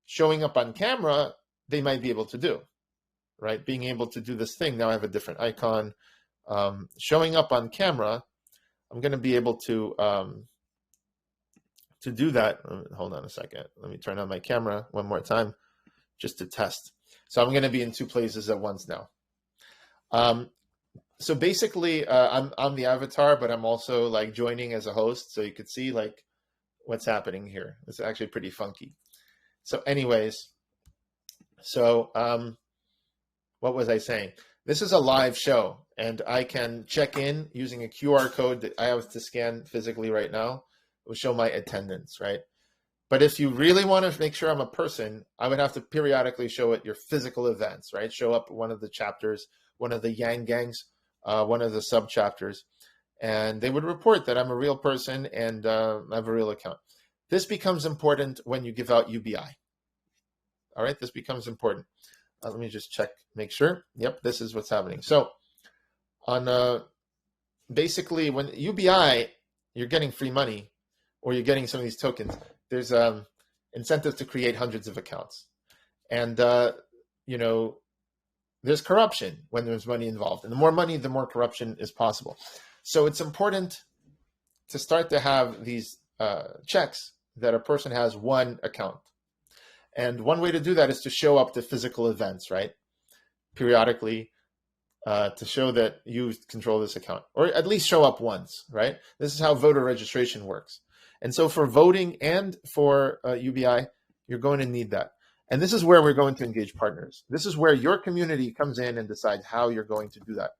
showing up on camera, they might be able to do, right? Being able to do this thing. Now I have a different icon. Showing up on camera, I'm going to be able to do that. Hold on a second. Let me turn on my camera one more time just to test. So I'm going to be in two places at once now. So basically, I'm the avatar, but I'm also like joining as a host, so you could see like what's happening here. It's actually pretty funky. So anyways, so what was I saying? This is a live show, and I can check in using a QR code that I have to scan physically right now. It will show my attendance, right? But if you really want to make sure I'm a person, I would have to periodically show at your physical events, right? Show up at one of the chapters, one of the Yang Gangs, one of the sub chapters, and they would report that I'm a real person and I have a real account. This becomes important when you give out UBI. All right, this becomes important. Let me just check, make sure. Yep, this is what's happening. So on basically when UBI, you're getting free money, or you're getting some of these tokens. There's incentive to create hundreds of accounts, and there's corruption when there's money involved, and the more money, the more corruption is possible. So it's important to start to have these checks that a person has one account. And one way to do that is to show up to physical events, right? Periodically, to show that you control this account, or at least show up once, right? This is how voter registration works. And so for voting and for UBI, you're going to need that. And this is where we're going to engage partners. This is where your community comes in and decides how you're going to do that.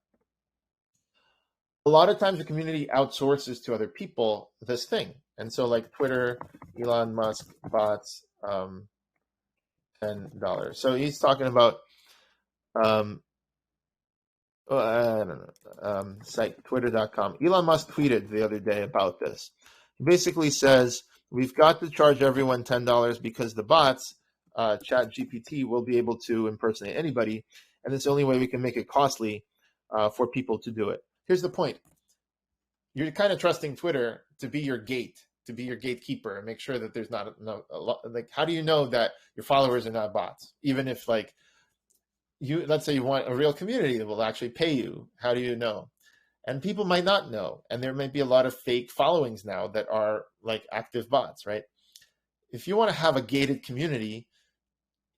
A lot of times the community outsources to other people this thing. And so like Twitter, Elon Musk, bots, $10. So he's talking about, I don't know, site twitter.com. Elon Musk tweeted the other day about this. He basically says, we've got to charge everyone $10 because the bots, Chat GPT, will be able to impersonate anybody. And it's the only way we can make it costly for people to do it. Here's the point. You're kind of trusting Twitter to be your gate, to be your gatekeeper, and make sure that there's not a lot. Like, how do you know that your followers are not bots? Even if, like, let's say you want a real community that will actually pay you. How do you know? And people might not know. And there may be a lot of fake followings now that are like active bots, right? If you want to have a gated community,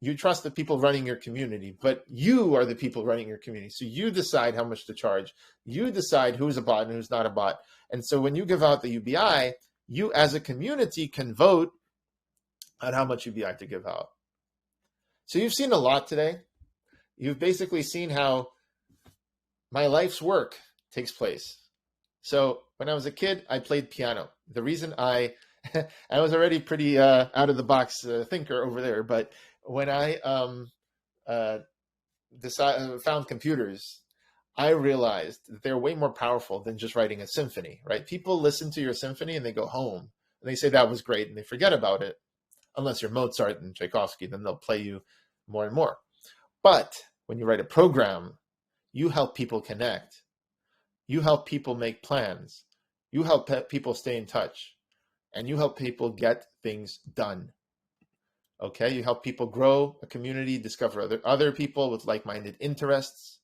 you trust the people running your community, but you are the people running your community. So you decide how much to charge. You decide who's a bot and who's not a bot. And so when you give out the UBI, you as a community can vote on how much UBI to give out. So you've seen a lot today. You've basically seen how my life's work takes place. So when I was a kid, I played piano. The reason I was already pretty out of the box thinker over there, but when I found computers, I realized that they're way more powerful than just writing a symphony, right? People listen to your symphony and they go home and they say that was great and they forget about it. Unless you're Mozart and Tchaikovsky, then they'll play you more and more. But when you write a program, you help people connect. You help people make plans. You help people stay in touch. And you help people get things done. Okay, you help people grow a community, discover other people with like-minded interests.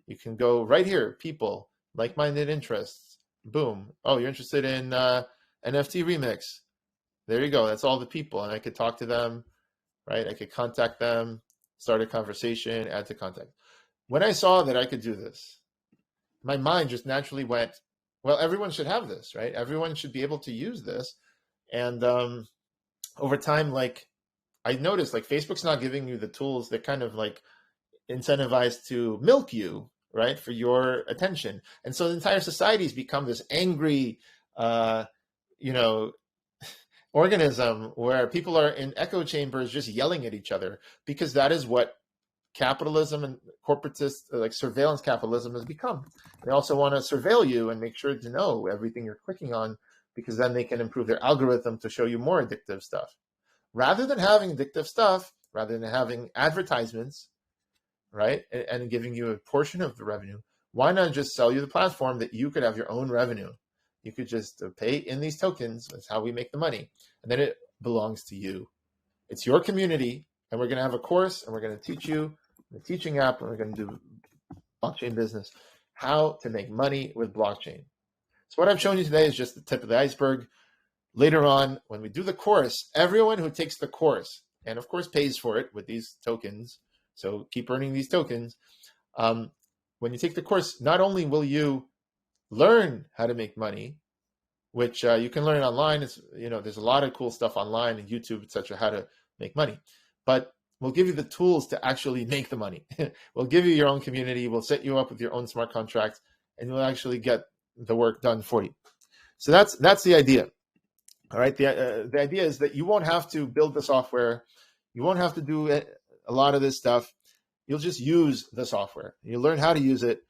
You can go right here, people, like-minded interests. Boom. Oh, you're interested in NFT Remix. There you go. That's all the people. And I could talk to them, right? I could contact them, start a conversation, add to contact. When I saw that I could do this, my mind just naturally went, well, everyone should have this, right? Everyone should be able to use this. And over time, like, I noticed, like, Facebook's not giving you the tools that kind of like incentivize to milk you, right, for your attention. And so the entire society's become this angry, organism where people are in echo chambers just yelling at each other, because that is what capitalism and corporatist, like surveillance capitalism, has become. They also want to surveil you and make sure to know everything you're clicking on, because then they can improve their algorithm to show you more addictive stuff. Rather than having addictive stuff, rather than having advertisements, right, and giving you a portion of the revenue, why not just sell you the platform that you could have your own revenue? You could just pay in these tokens. That's how we make the money. And then it belongs to you. It's your community, and we're going to have a course, and we're going to teach you the teaching app, and we're going to do blockchain business, how to make money with blockchain. So what I've shown you today is just the tip of the iceberg. Later on, when we do the course, everyone who takes the course, and of course pays for it with these tokens, so keep earning these tokens, when you take the course, not only will you learn how to make money, which you can learn online. It's, there's a lot of cool stuff online and YouTube, etc., how to make money, but we'll give you the tools to actually make the money. We'll give you your own community. We'll set you up with your own smart contracts, and you'll actually get the work done for you. So that's the idea. All right. The idea is that you won't have to build the software. You won't have to do a lot of this stuff. You'll just use the software. You learn how to use it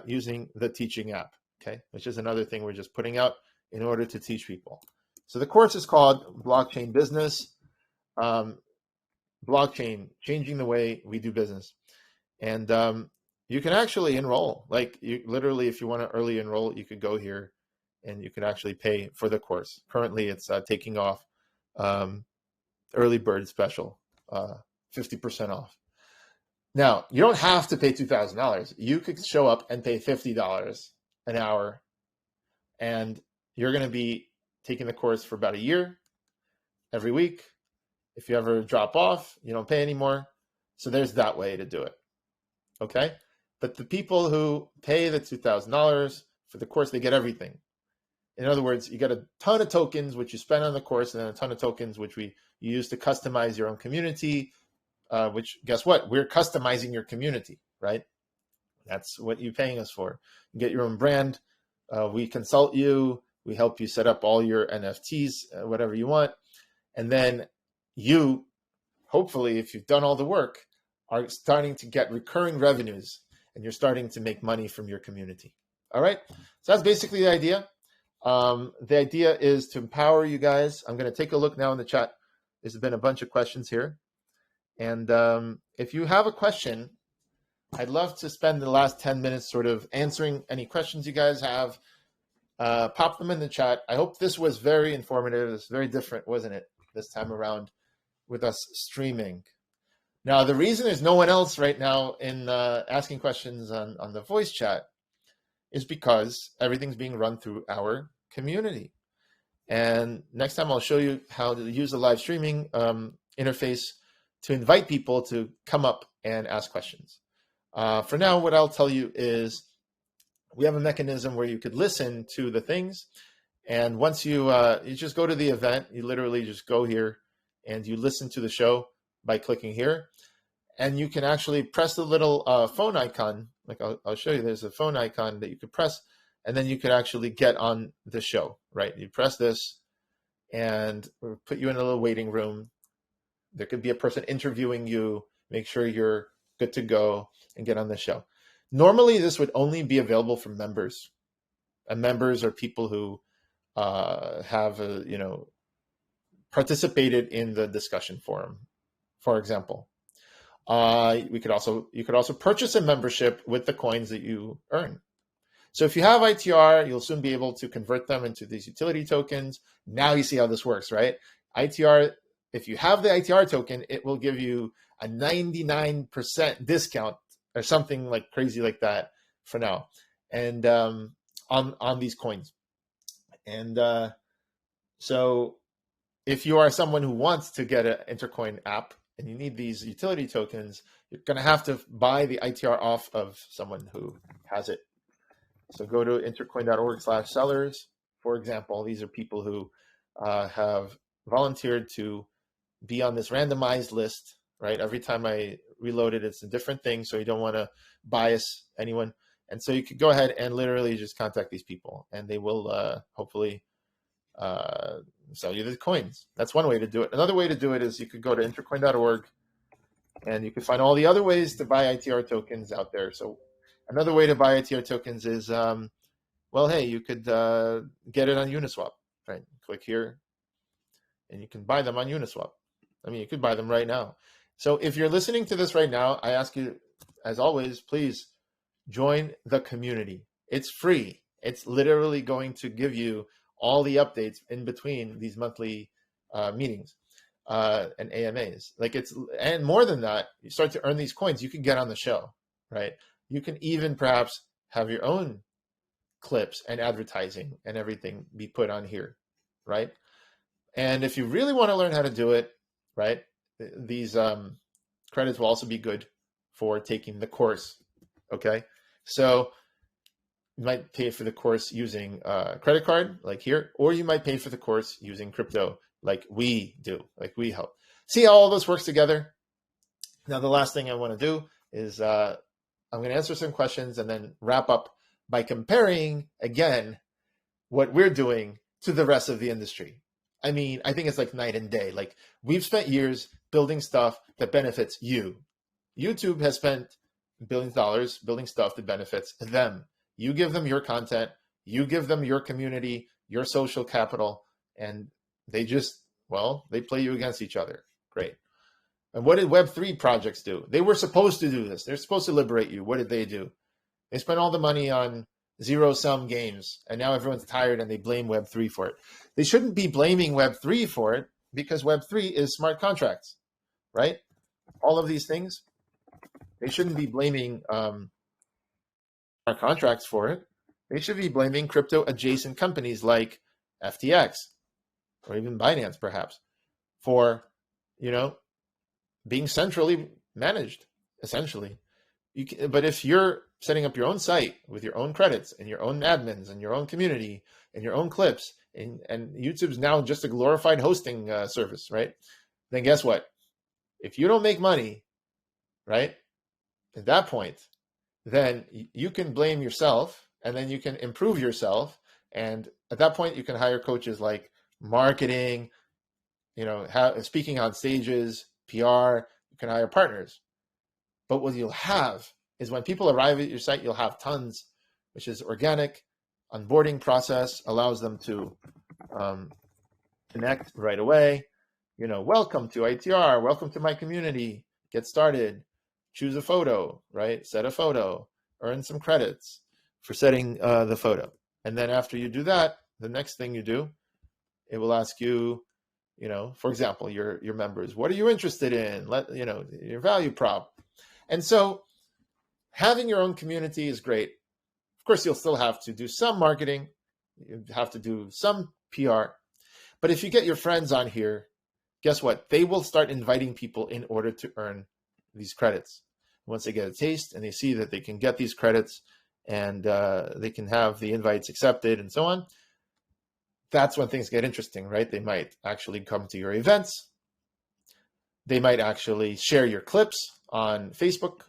using the teaching app, okay, which is another thing we're just putting out in order to teach people. So the course is called Blockchain Business. blockchain changing the way we do business. And you can actually enroll. Like, you literally, if you want to early enroll, you could go here and you can actually pay for the course. Currently, it's taking off, early bird special, 50% off. Now, you don't have to pay $2,000. You could show up and pay $50 an hour, and you're going to be taking the course for about a year, every week. If you ever drop off, you don't pay anymore. So there's that way to do it. Okay? But the people who pay the $2,000 for the course, they get everything. In other words, you get a ton of tokens, which you spend on the course, and then a ton of tokens, which you use to customize your own community, which, guess what? We're customizing your community, right? That's what you're paying us for. You get your own brand. We consult you. We help you set up all your NFTs, whatever you want. And then you, hopefully, if you've done all the work, are starting to get recurring revenues, and you're starting to make money from your community. All right? So that's basically the idea. The idea is to empower you guys. I'm going to take a look now in the chat. There's been a bunch of questions here. And if you have a question, I'd love to spend the last 10 minutes sort of answering any questions you guys have. Pop them in the chat. I hope this was very informative. It's very different, wasn't it, this time around with us streaming. Now, the reason there's no one else right now in asking questions on the voice chat is because everything's being run through our community. And next time I'll show you how to use the live streaming interface to invite people to come up and ask questions. For now, what I'll tell you is we have a mechanism where you could listen to the things. And once you just go to the event, you literally just go here and you listen to the show by clicking here. And you can actually press the little phone icon. Like I'll show you, there's a phone icon that you could press, and then you could actually get on the show, right? You press this and we'll put you in a little waiting room. There could be a person interviewing you, make sure you're good to go and get on the show. Normally, this would only be available for members. And members are people who have, participated in the discussion forum, for example. You could also purchase a membership with the coins that you earn. So if you have ITR, you'll soon be able to convert them into these utility tokens. Now you see how this works, right? ITR, if you have the ITR token, it will give you a 99% discount or something like crazy like that for now, and on these coins. And so if you are someone who wants to get an Intercoin app and you need these utility tokens, you're going to have to buy the ITR off of someone who has it. So go to intercoin.org/sellers. For example, these are people who have volunteered to be on this randomized list, right? Every time I reload it, it's a different thing. So you don't want to bias anyone. And so you could go ahead and literally just contact these people, and they will hopefully sell you the coins. That's one way to do it. Another way to do it is you could go to intercoin.org, and you can find all the other ways to buy ITR tokens out there. So another way to buy ITR tokens is, hey, you could get it on Uniswap, right? Click here, and you can buy them on Uniswap. I mean, you could buy them right now. So if you're listening to this right now, I ask you, as always, please join the community. It's free. It's literally going to give you all the updates in between these monthly meetings and AMAs. And more than that, you start to earn these coins, you can get on the show, right? You can even perhaps have your own clips and advertising and everything be put on here, right? And if you really want to learn how to do it, right, these credits will also be good for taking the course, okay? So you might pay for the course using a credit card, like here, or you might pay for the course using crypto, like we do, like we help. See how all this works together? Now, the last thing I want to do is I'm going to answer some questions and then wrap up by comparing, again, what we're doing to the rest of the industry. I mean, I think it's like night and day. Like, we've spent years building stuff that benefits you. YouTube has spent billions of dollars building stuff that benefits them. You give them your content, you give them your community, your social capital, and they just, they play you against each other. Great. And what did Web3 projects do? They were supposed to do this. They're supposed to liberate you. What did they do? They spent all the money on zero-sum games, and now everyone's tired and they blame Web3 for it. They shouldn't be blaming Web3 for it because Web3 is smart contracts, right? All of these things, they shouldn't be blaming smart contracts for it. They should be blaming crypto-adjacent companies like FTX or even Binance, perhaps, for, being centrally managed, essentially. But if you're setting up your own site with your own credits and your own admins and your own community and your own clips, and YouTube's now just a glorified hosting service, right? Then guess what? If you don't make money, right, at that point, then you can blame yourself, and then you can improve yourself. And at that point, you can hire coaches like marketing, speaking on stages, PR. You can hire partners. But what you'll have is when people arrive at your site, you'll have tons, which is organic. Onboarding process allows them to connect right away. Welcome to ITR, welcome to my community, get started, choose a photo, right? Set a photo, earn some credits for setting the photo. And then after you do that, the next thing you do, it will ask you, for example, your members, what are you interested in? Your value prop. And so having your own community is great. Of course, you'll still have to do some marketing. You have to do some PR. But if you get your friends on here, guess what? They will start inviting people in order to earn these credits. Once they get a taste and they see that they can get these credits and they can have the invites accepted and so on, that's when things get interesting, right? They might actually come to your events. They might actually share your clips on Facebook.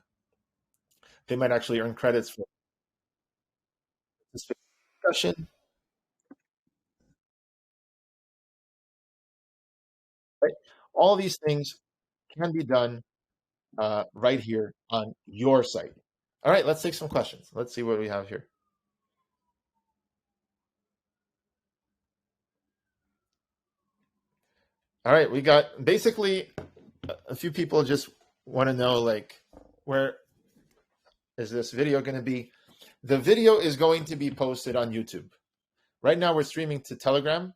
They might actually earn credits for this discussion. Right? All these things can be done right here on your site. All right, let's take some questions. Let's see what we have here. All right, we got basically a few people just want to know, like, where is this video going to be? The video is going to be posted on YouTube. Right now we're streaming to Telegram.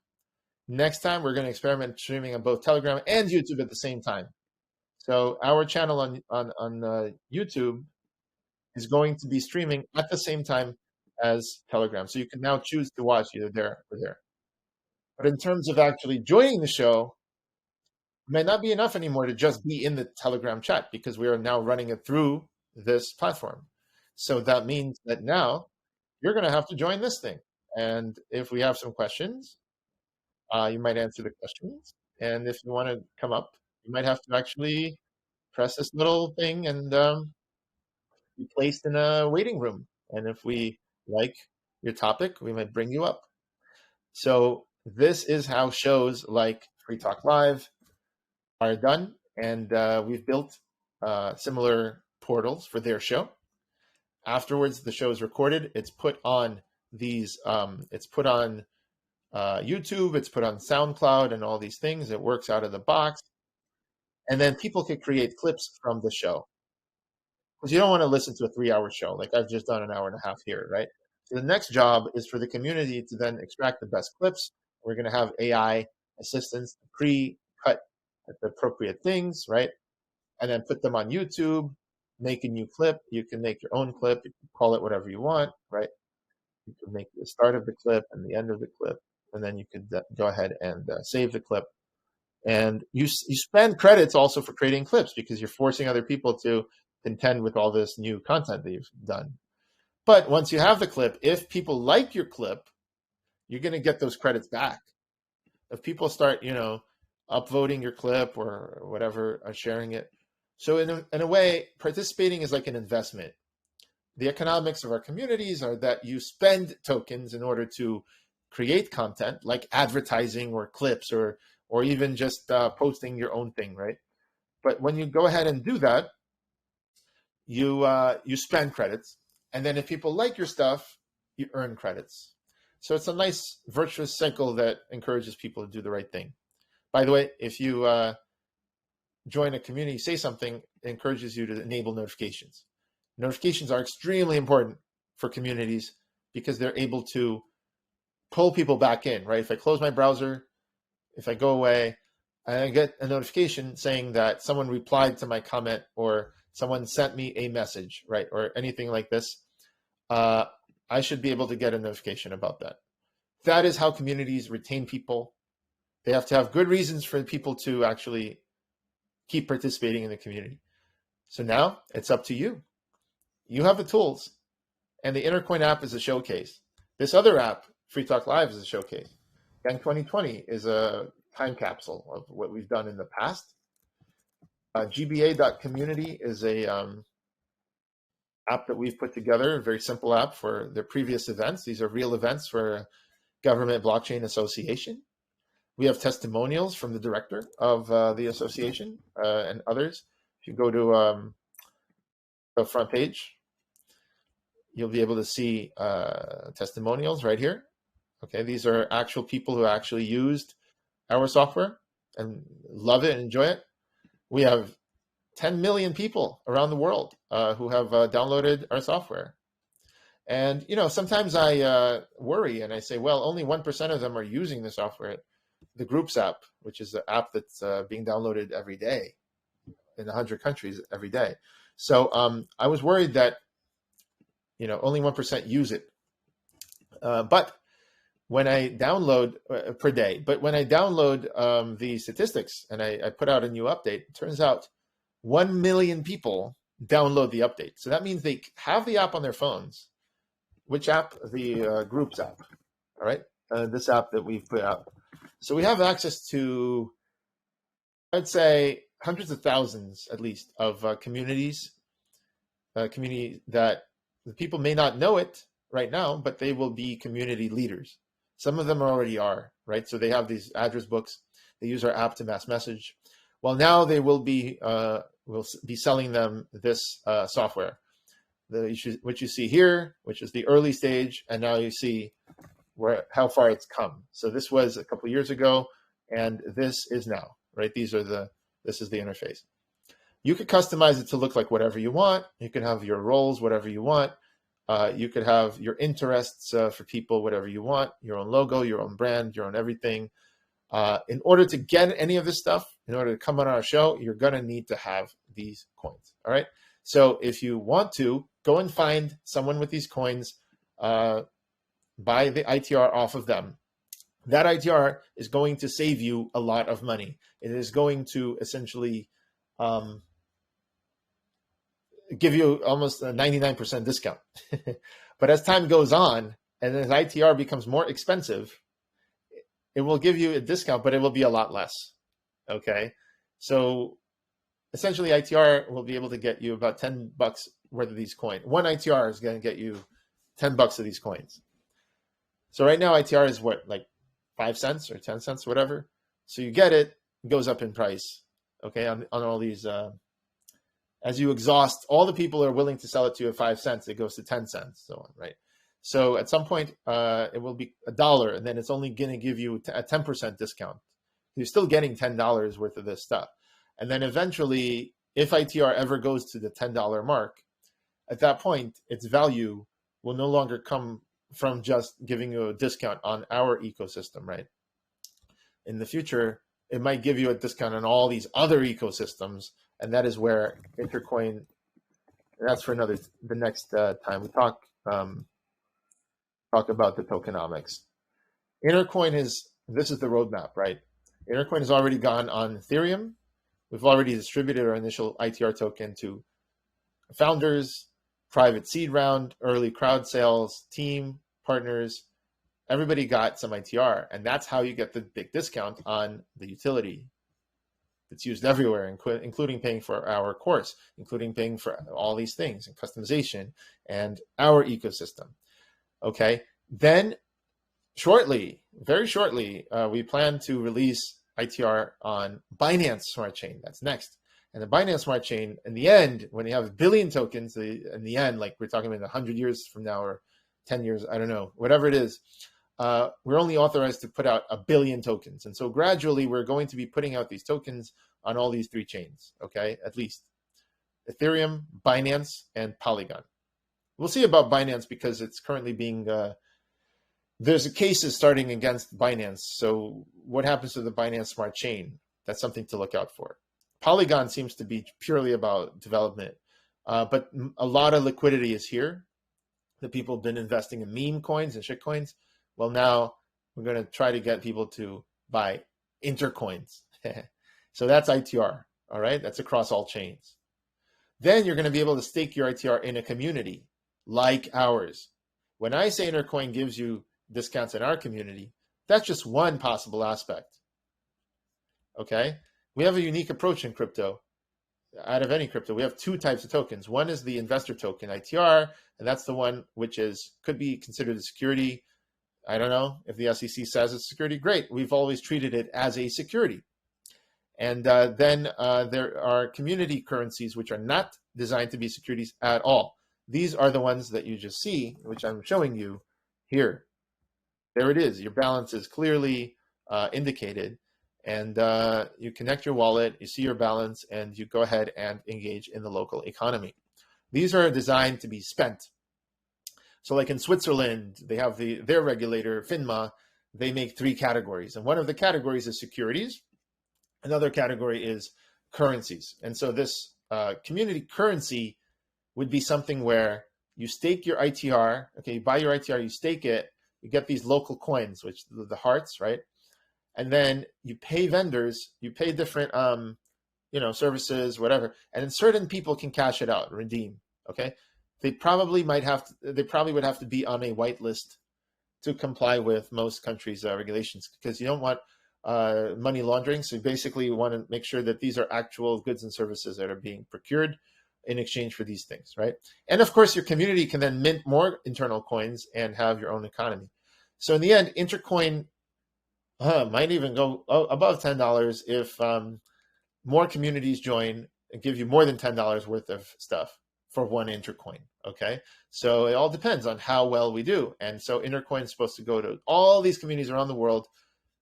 Next time we're going to experiment streaming on both Telegram and YouTube at the same time. So our channel on YouTube is going to be streaming at the same time as Telegram. So you can now choose to watch either there or there. But in terms of actually joining the show, it might not be enough anymore to just be in the Telegram chat because we are now running it through this platform. So that means that now you're going to have to join this thing. And if we have some questions, you might answer the questions. And if you want to come up, you might have to actually press this little thing and be placed in a waiting room. And if we like your topic, we might bring you up. So this is how shows like Free Talk Live are done. And we've built similar portals for their show. Afterwards, the show is recorded. It's put on these, it's put on YouTube, it's put on SoundCloud and all these things. It works out of the box. And then people can create clips from the show. Because you don't want to listen to a 3-hour show. Like I've just done an hour and a half here, right? So the next job is for the community to then extract the best clips. We're going to have AI assistants pre-cut the appropriate things, right? And then put them on YouTube, make a new clip. You can make your own clip. You can call it whatever you want, right? You can make the start of the clip and the end of the clip. And then you could go ahead and save the clip. And you spend credits also for creating clips because you're forcing other people to contend with all this new content that you've done. But once you have the clip, if people like your clip, you're going to get those credits back. If people start, upvoting your clip or whatever, or sharing it. So in a way, participating is like an investment. The economics of our communities are that you spend tokens in order to create content like advertising or clips or even just posting your own thing, right? But when you go ahead and do that, you spend credits. And then if people like your stuff, you earn credits. So it's a nice virtuous cycle that encourages people to do the right thing. By the way, if you join a community, say something, it encourages you to enable notifications. Notifications are extremely important for communities because they're able to pull people back in, right? If I close my browser, if I go away, I get a notification saying that someone replied to my comment or someone sent me a message, right? Or anything like this. I should be able to get a notification about that. That is how communities retain people. They have to have good reasons for people to actually keep participating in the community. So now it's up to you. You have the tools, and the Intercoin app is a showcase. This other app, Free Talk Live, is a showcase. Gang 2020 is a time capsule of what we've done in the past. GBA.community is a app that we've put together, a very simple app for the previous events. These are real events for Government Blockchain Association. We have testimonials from the director of the association and others. If you go to the front page, you'll be able to see testimonials right here. Okay, these are actual people who actually used our software and love it and enjoy it. We have 10 million people around the world who have downloaded our software. And, you know, sometimes I worry and I say, well, only 1% of them are using the software. The Groups app, which is the app that's being downloaded every day in 100 countries every day. So I was worried that, you know, only 1% use it. But when I download per day, but when I download the statistics and I put out a new update, it turns out 1 million people download the update. So that means they have the app on their phones. Which app? The Groups app. All right. This app that we've put out. So we have access to, I'd say, hundreds of thousands, at least, of communities, community that the people may not know it right now, but they will be community leaders. Some of them already are, right? So they have these address books. They use our app to mass message. Well, now they will be selling them this software, which you see here, which is the early stage, and now you see how far it's come. So this was a couple of years ago, and this is now, right? This is the interface. You could customize it to look like whatever you want. You can have your roles, whatever you want. You could have your interests for people, whatever you want, your own logo, your own brand, your own everything. In order to get any of this stuff, in order to come on our show, you're going to need to have these coins. All right. So if you want to, go and find someone with these coins, buy the ITR off of them. That ITR is going to save you a lot of money. It is going to essentially give you almost a 99% discount. But as time goes on, and as ITR becomes more expensive, it will give you a discount, but it will be a lot less. Okay. So essentially ITR will be able to get you about $10 worth of these coins. One ITR is going to get you $10 of these coins. So right now ITR is what, like 5 cents or 10 cents, whatever. So you get it, it goes up in price. Okay. On all these, as you exhaust all the people who are willing to sell it to you at 5 cents, it goes to 10 cents, so on, right? So at some point, it will be $1, and then it's only going to give you a 10% discount. You're still getting $10 worth of this stuff. And then eventually, if ITR ever goes to the $10 mark, at that point, its value will no longer come from just giving you a discount on our ecosystem, right? In the future, it might give you a discount on all these other ecosystems, and that is where Intercoin, that's for the next time we talk about the tokenomics. Intercoin this is the roadmap, right? Intercoin has already gone on Ethereum. We've already distributed our initial ITR token to founders, private seed round, early crowd sales, team, partners. Everybody got some ITR, and that's how you get the big discount on the utility. It's used everywhere, including paying for our course, including paying for all these things and customization and our ecosystem. Okay, then very shortly, we plan to release ITR on Binance Smart Chain. That's next. And the Binance Smart Chain, in the end, when you have 1 billion tokens, in the end, like we're talking about 100 years from now or 10 years, I don't know, whatever it is, we're only authorized to put out 1 billion tokens. And so gradually we're going to be putting out these tokens on all these three chains, okay? At least Ethereum, Binance, and Polygon. We'll see about Binance because it's currently being, there's a cases starting against Binance. So what happens to the Binance Smart Chain? That's something to look out for. Polygon seems to be purely about development, but a lot of liquidity is here. The people have been investing in meme coins and shit coins. Well, now we're going to try to get people to buy intercoins. So that's ITR, all right? That's across all chains. Then you're going to be able to stake your ITR in a community like ours. When I say Intercoin gives you discounts in our community, that's just one possible aspect, okay? We have a unique approach in crypto. Out of any crypto, we have two types of tokens. One is the investor token, ITR, and that's the one which could be considered a security. I don't know if the SEC says it's security. Great. We've always treated it as a security. And then there are community currencies which are not designed to be securities at all. These are the ones that you just see, which I'm showing you here. There it is. Your balance is clearly indicated. And you connect your wallet, you see your balance, and you go ahead and engage in the local economy. These are designed to be spent. So like in Switzerland, they have their regulator, FINMA, they make three categories. And one of the categories is securities. Another category is currencies. And so this community currency would be something where you stake your ITR. Okay, you buy your ITR, you stake it, you get these local coins, which the hearts, right? And then you pay vendors, you pay different, services, whatever, and then certain people can cash it out, redeem. Okay, they probably would have to be on a whitelist to comply with most countries' regulations, because you don't want money laundering. So basically, you want to make sure that these are actual goods and services that are being procured in exchange for these things, right? And of course, your community can then mint more internal coins and have your own economy. So in the end, Intercoin might even go above $10 if more communities join and give you more than $10 worth of stuff for one Intercoin, okay? So it all depends on how well we do. And so Intercoin is supposed to go to all these communities around the world.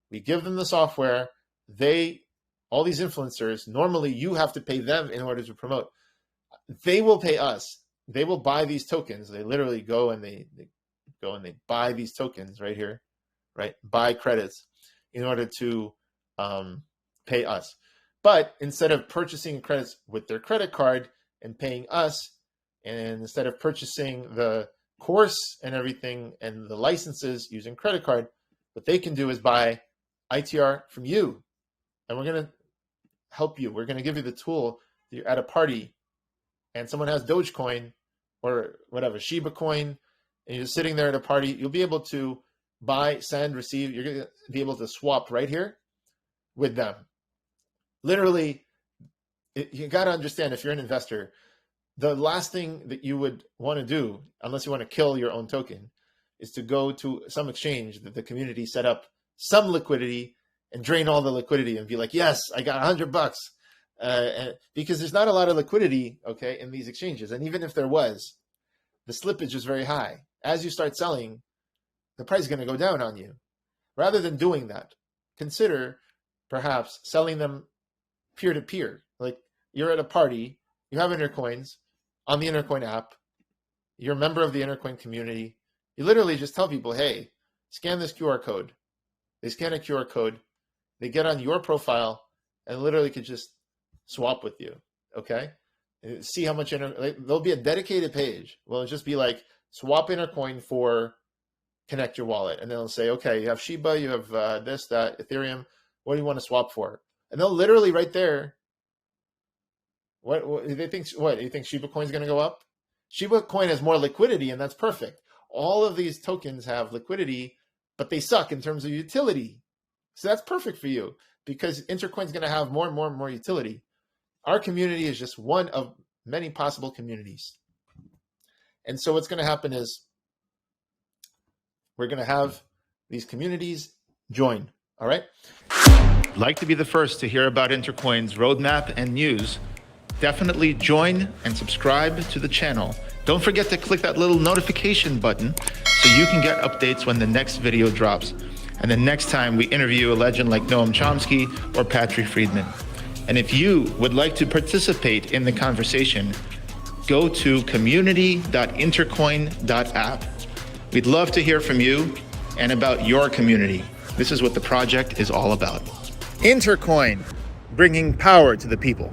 We give them the software. All these influencers, normally you have to pay them in order to promote. They will pay us. They will buy these tokens. They literally go and they buy these tokens right here, right? Buy credits in order to pay us. But instead of purchasing credits with their credit card and paying us, and instead of purchasing the course and everything and the licenses using credit card, what they can do is buy ITR from you. And we're going to help you. We're going to give you the tool. You're at a party and someone has Dogecoin or whatever, Shiba coin, and you're sitting there at a party, you'll be able to buy, send, receive. You're going to be able to swap right here with them. Literally, you got to understand, if you're an investor, the last thing that you would want to do, unless you want to kill your own token, is to go to some exchange that the community set up some liquidity and drain all the liquidity and be like, yes, I got $100. Because there's not a lot of liquidity, okay, in these exchanges. And even if there was, the slippage is very high. As you start selling, the price is going to go down on you. Rather than doing that, consider perhaps selling them peer-to-peer. Like you're at a party, you have Intercoins on the Intercoin app, you're a member of the Intercoin community, you literally just tell people, hey, scan this QR code. They scan a QR code, they get on your profile, and literally could just swap with you, okay? See how much, there'll be a dedicated page. Well, it'll just be like, swap Intercoin for connect your wallet. And they'll say, okay, you have Shiba, you have this, that, Ethereum, what do you want to swap for? And they'll literally right there, what they think, what, you think Shiba coin is going to go up? Shiba coin has more liquidity, and that's perfect. All of these tokens have liquidity, but they suck in terms of utility. So that's perfect for you because Intercoin is going to have more and more and more utility. Our community is just one of many possible communities. And so what's going to happen is we're going to have these communities join, all right? Like to be the first to hear about Intercoin's roadmap and news, definitely join and subscribe to the channel. Don't forget to click that little notification button so you can get updates when the next video drops and the next time we interview a legend like Noam Chomsky or Patrick Friedman. And if you would like to participate in the conversation, go to community.intercoin.app. We'd love to hear from you and about your community. This is what the project is all about. Intercoin, bringing power to the people.